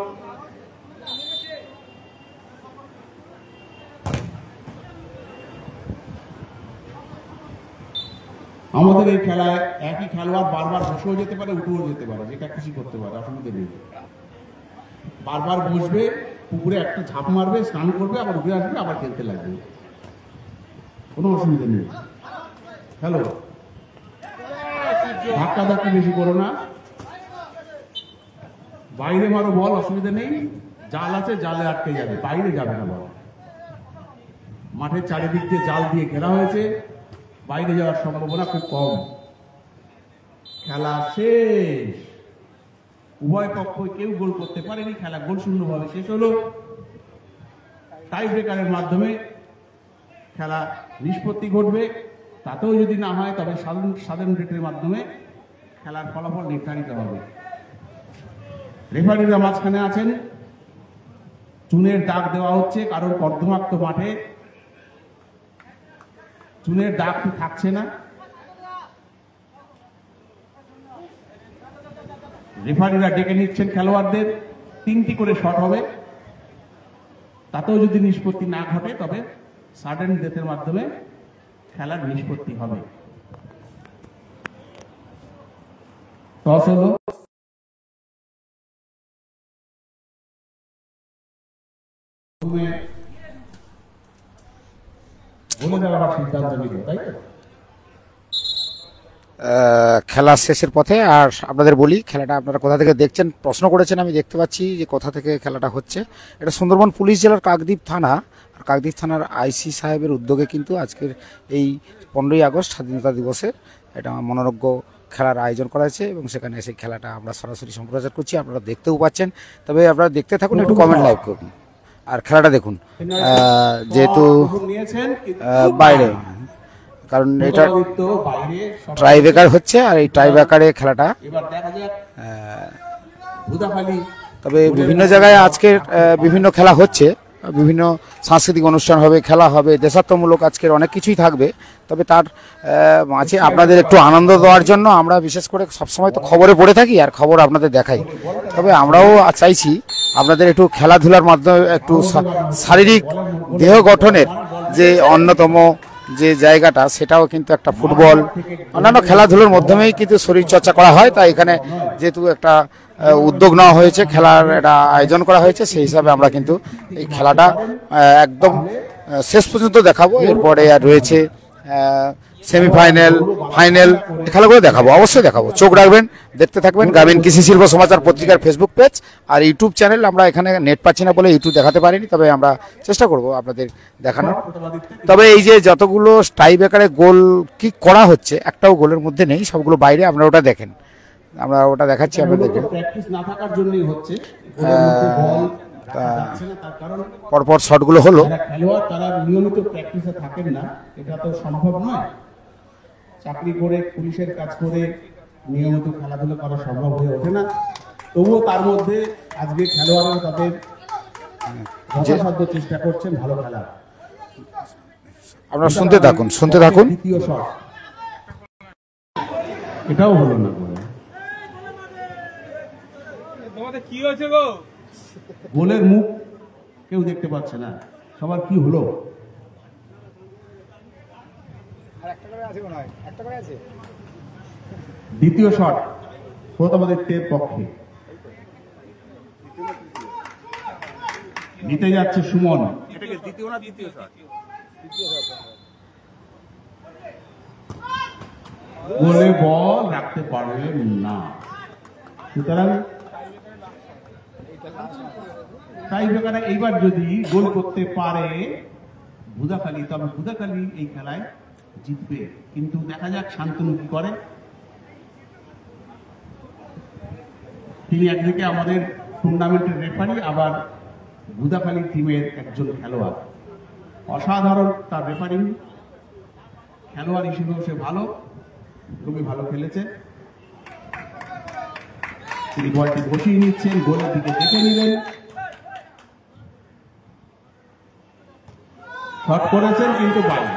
আমাদের এই খেলায় একই খেলোয়াড় বারবার বসেও যেতে পারে, উঠেও যেতে পারে, যেটা খুশি করতে পারে, অসুবিধা নেই। বারবার বসবে, পুকুরে একটা ঝাঁপ মারবে, স্নান করবে, আবার উঠে আসবে, আবার খেলতে লাগবে, কোনো অসুবিধা নেই। হ্যালো, ধাক্কা ধাক্কি বেশি করো না, বাইরে মারো বল, অসুবিধা নেই। জাল আছে, জালে আটকে যাবে, বাইরে যাবে না বল। মাঠের চারিদিক দিয়ে জাল দিয়ে ঘেরা হয়েছে, বাইরে যাওয়ার সম্ভাবনা খুব কম। খেলা শেষ, উভয় পক্ষ কেউ গোল করতে পারেনি, খেলা গোল শূন্যভাবে শেষ হলো। টাই ব্রেকারের মাধ্যমে খেলা নিষ্পত্তি ঘটবে, তাতেও যদি না হয় তবে সাধারণ ডেটের মাধ্যমে খেলার ফলাফল নির্ধারিত হবে। রেফারিরা মাঝখানে আছেন, চুনের দাগ দেওয়া হচ্ছে, কারণ কর্দমাক্ত মাঠে চুনের দাগটি থাকছে না। রেফারিরা ডেকে নিচ্ছেন খেলোয়াড়দের, 3টি করে শট হবে, তাতেও যদি নিষ্পত্তি না ঘটে তবে সাডেন ডেথের মাধ্যমে খেলার নিষ্পত্তি হবে। টস হলো, খেলা শেষের পথে। আর আপনাদের বলি, খেলাটা আপনারা কোথা থেকে দেখছেন প্রশ্ন করেছেন, আমি দেখতে পাচ্ছি যে কোথা থেকে খেলাটা হচ্ছে। এটা সুন্দরবন পুলিশ জেলার কাকদ্বীপ থানা, আর কাকদ্বীপ থানার আইসি সাহেবের উদ্যোগে কিন্তু আজকের এই 15ই আগস্ট স্বাধীনতা দিবসে এটা মনোরজ্ঞ খেলার আয়োজন করা হয়েছে, এবং সেখানে সেই খেলাটা আমরা সরাসরি সম্প্রচার করছি, আপনারা দেখতেও পাচ্ছেন। তবে আপনারা দেখতে থাকুন, একটু কমেন্ট লাইভ করুন আর খেলাটা দেখুন। যেহেতু বাইরে, কারণ এটা ট্রাইব্রেকার হচ্ছে, আর এই ট্রাইব্রেকারে খেলাটা তবে বিভিন্ন জায়গায় আজকের বিভিন্ন খেলা হচ্ছে, বিভিন্ন সাংস্কৃতিক অনুষ্ঠান হবে, খেলা হবে, দেশাত্মমূলক আজকের অনেক কিছুই থাকবে। তবে তার মাঝে আপনাদের একটু আনন্দ দেওয়ার জন্য আমরা বিশেষ করে সবসময় তো খবরে পড়ে থাকি আর খবর আপনাদের দেখাই। তবে আমরাও চাইছি আপনাদের একটু খেলাধুলার মাধ্যমে একটু শারীরিক দেহ গঠনের যে অন্যতম যে জায়গাটা, সেটাও কিন্তু একটা ফুটবল অন্যান্য খেলাধুলার মাধ্যমেই কিন্তু শরীর চর্চা করা হয়। তাই এখানে যেহেতু একটা উদ্যোগ নেওয়া হয়েছে, খেলার এটা আয়োজন করা হয়েছে, সেই হিসাবে আমরা কিন্তু এই খেলাটা একদম শেষ পর্যন্ত দেখাবো। এরপরে আর রয়েছে সেমিফাইনাল, ফাইনাল, খেলাগুলো দেখাবো, অবশ্যই দেখাবো। চোখ রাখবেন, দেখতে থাকবেন। গ্রামীণ কৃষি শিল্প সমাচার পত্রিকার ফেসবুক পেজ আর ইউটিউব চ্যানেল। আমরা এখানে নেট পাচ্ছি না বলে ইউটিউব দেখাতে পারিনি, তবে আমরা চেষ্টা করব আপনাদের দেখানোর। তবে এই যে যতগুলো টাই ব্রেকারে গোল কিক করা হচ্ছে, একটাও গোলের মধ্যে নেই, সবগুলো বাইরে। আপনারা ওটা দেখেন, আমরা ওটা দেখাচ্ছি আপনাদেরকে। প্র্যাকটিস না থাকার জন্যই হচ্ছে, পরপর শটগুলো হলো। খেলোয়াড় তারা নিয়মিত প্র্যাকটিসে থাকেন না, এটা তো সম্ভব নয়। চাকরি করে, পুলিশের কাজ করে নিয়মিত খেলাধুলা করা সম্ভব হয়ে ওঠে না। তবুও তার মধ্যে আজকে খেলোয়াড়রা তাদের যথাসাধ্য চেষ্টা করছেন ভালো খেলার। আপনারা শুনতে থাকুন। দ্বিতীয় শট, এটাও হলো না। কি হয়েছে গো? গোলের মুখ কেউ দেখতে পাচ্ছে না, সবার কি হলো? দ্বিতীয় শট প্রতাপাদিত্যের পক্ষে, নিতে যাচ্ছে সুমন। গোলে বল রাখতে পারলেন না, সুতরাং তাই বেকারে এইবার যদি গোল করতে পারে ভুদাখালী, তবে ভুদাখালী এই খেলায় জিতবে। কিন্তু দেখা যাক শান্তনু কি করে। তিনি একদিকে আমাদের টুর্নামেন্টের রেফারি, আবার ভুদাখালী টিমের একজন খেলোয়াড়। অসাধারণ তার রেফারিং, খেলোয়াড় হিসেবেও সে ভালো, খুবই ভালো খেলেছে। তিনি বলটি বসিয়ে নিচ্ছেন, গোলের দিকে দেখে নিলেন, শট করেছেন কিন্তু বাইরে।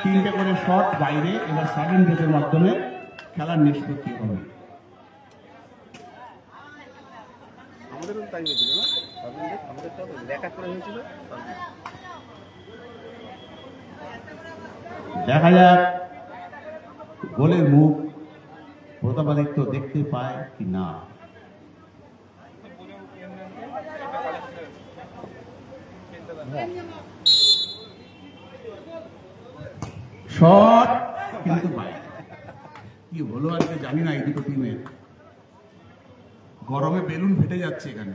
3টে করে শট বাইরে। এবার সাডেন ডেথের মাধ্যমে খেলার নিষ্পত্তি হবে। আমাদেরও তাই হয়েছিল না, আমাদের তো দেখা করে হয়েছিল। দেখা যাক গোলের মুখ প্রতাপাদিত্য দেখতে পায় কি না। শট কিন্তু বাইরে। কি হলো আজকে জানি না, এই দুটো টিমের গরমে বেলুন ফেটে যাচ্ছে এখানে।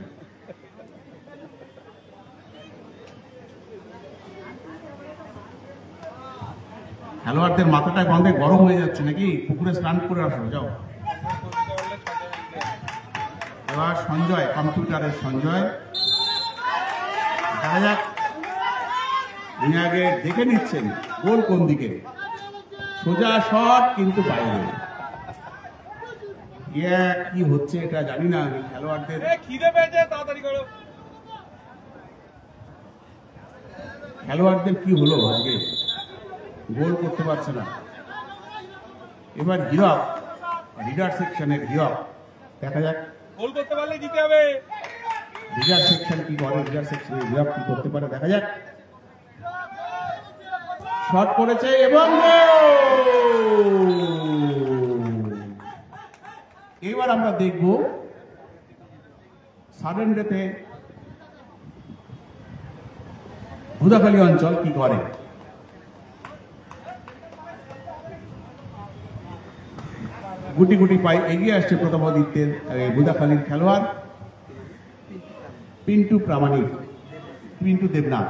খেলোয়াড়দের মাথাটা গন্ধে গরম হয়ে যাচ্ছে নাকি? পুকুরে স্নান করে আসো, যাও। এবার সঞ্জয়, কম্পিউটারের সঞ্জয়, দেখা যাক। উনি আগে দেখে নিচ্ছেন গোল কোন দিকে। সোজা শট কিন্তু বাইরে। কি হচ্ছে এটা জানি না। আমি খেলোয়াড়দের খিদে পেয়েছে, তাড়াতাড়ি করো। খেলোয়াড়দের কি হলো আজকে? গোল করতে পারছে না। এবার হীরক, লিডার সেকশনের হীরক, দেখা যাক গোল করতে পারলে জিতে হবে। লিডার সেকশন কি করে, লিডার সেকশনের হীরক কি করতে পারে দেখা যাক। শট করেছে এবং এবার আমরা দেখব সাডেন ডেথে ভুদাখালী অঞ্চল কি করে। গুটি গুটি পায়ে এগিয়ে আসছে প্রতাপাদিত্যের ভুদাখালীর খেলোয়াড় পিন্টু প্রামাণিক, পিন্টু দেবনাথ।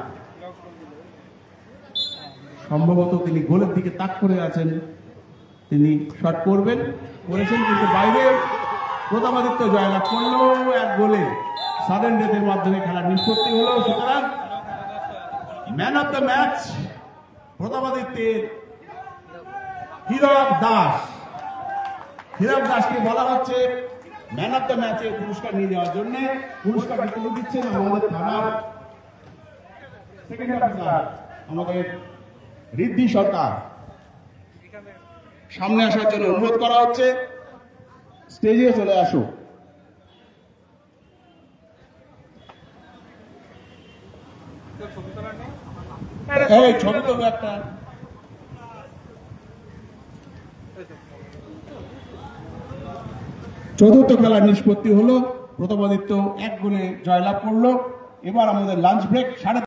সম্ভবত তিনি গোলের দিকে তাক করে আছেন, তিনি শট করবেন, করেছেন কিন্তু বাইরে। প্রতাপাদিত্য জয়লাভ করলো এক গোলে। সাডেন ডেথের মাধ্যমে খেলার নিষ্পত্তি হলো। সুতরাং ম্যান অফ দ্য ম্যাচ প্রতাপাদিত্যের হীরক দাস। হীরক দাসকে বলা হচ্ছে ম্যান অফ দ্য ম্যাচের পুরস্কার নিয়ে যাওয়ার জন্য। পুরস্কারটি তুলে দিচ্ছেন আমাদের থানার সেকেন্ড অফিসার, আমাদের ঋদ্ধি সরকার। সামনে আসার জন্য অনুরোধ করা হচ্ছে, স্টেজে চলে আসো। এই ছবি তো একটা। চতুর্থ খেলার নিষ্পত্তি হলো, প্রতাপাদিত্য এক গোলে জয়লাভ করলো। এবার আমাদের লাঞ্চ ব্রেক, 3:30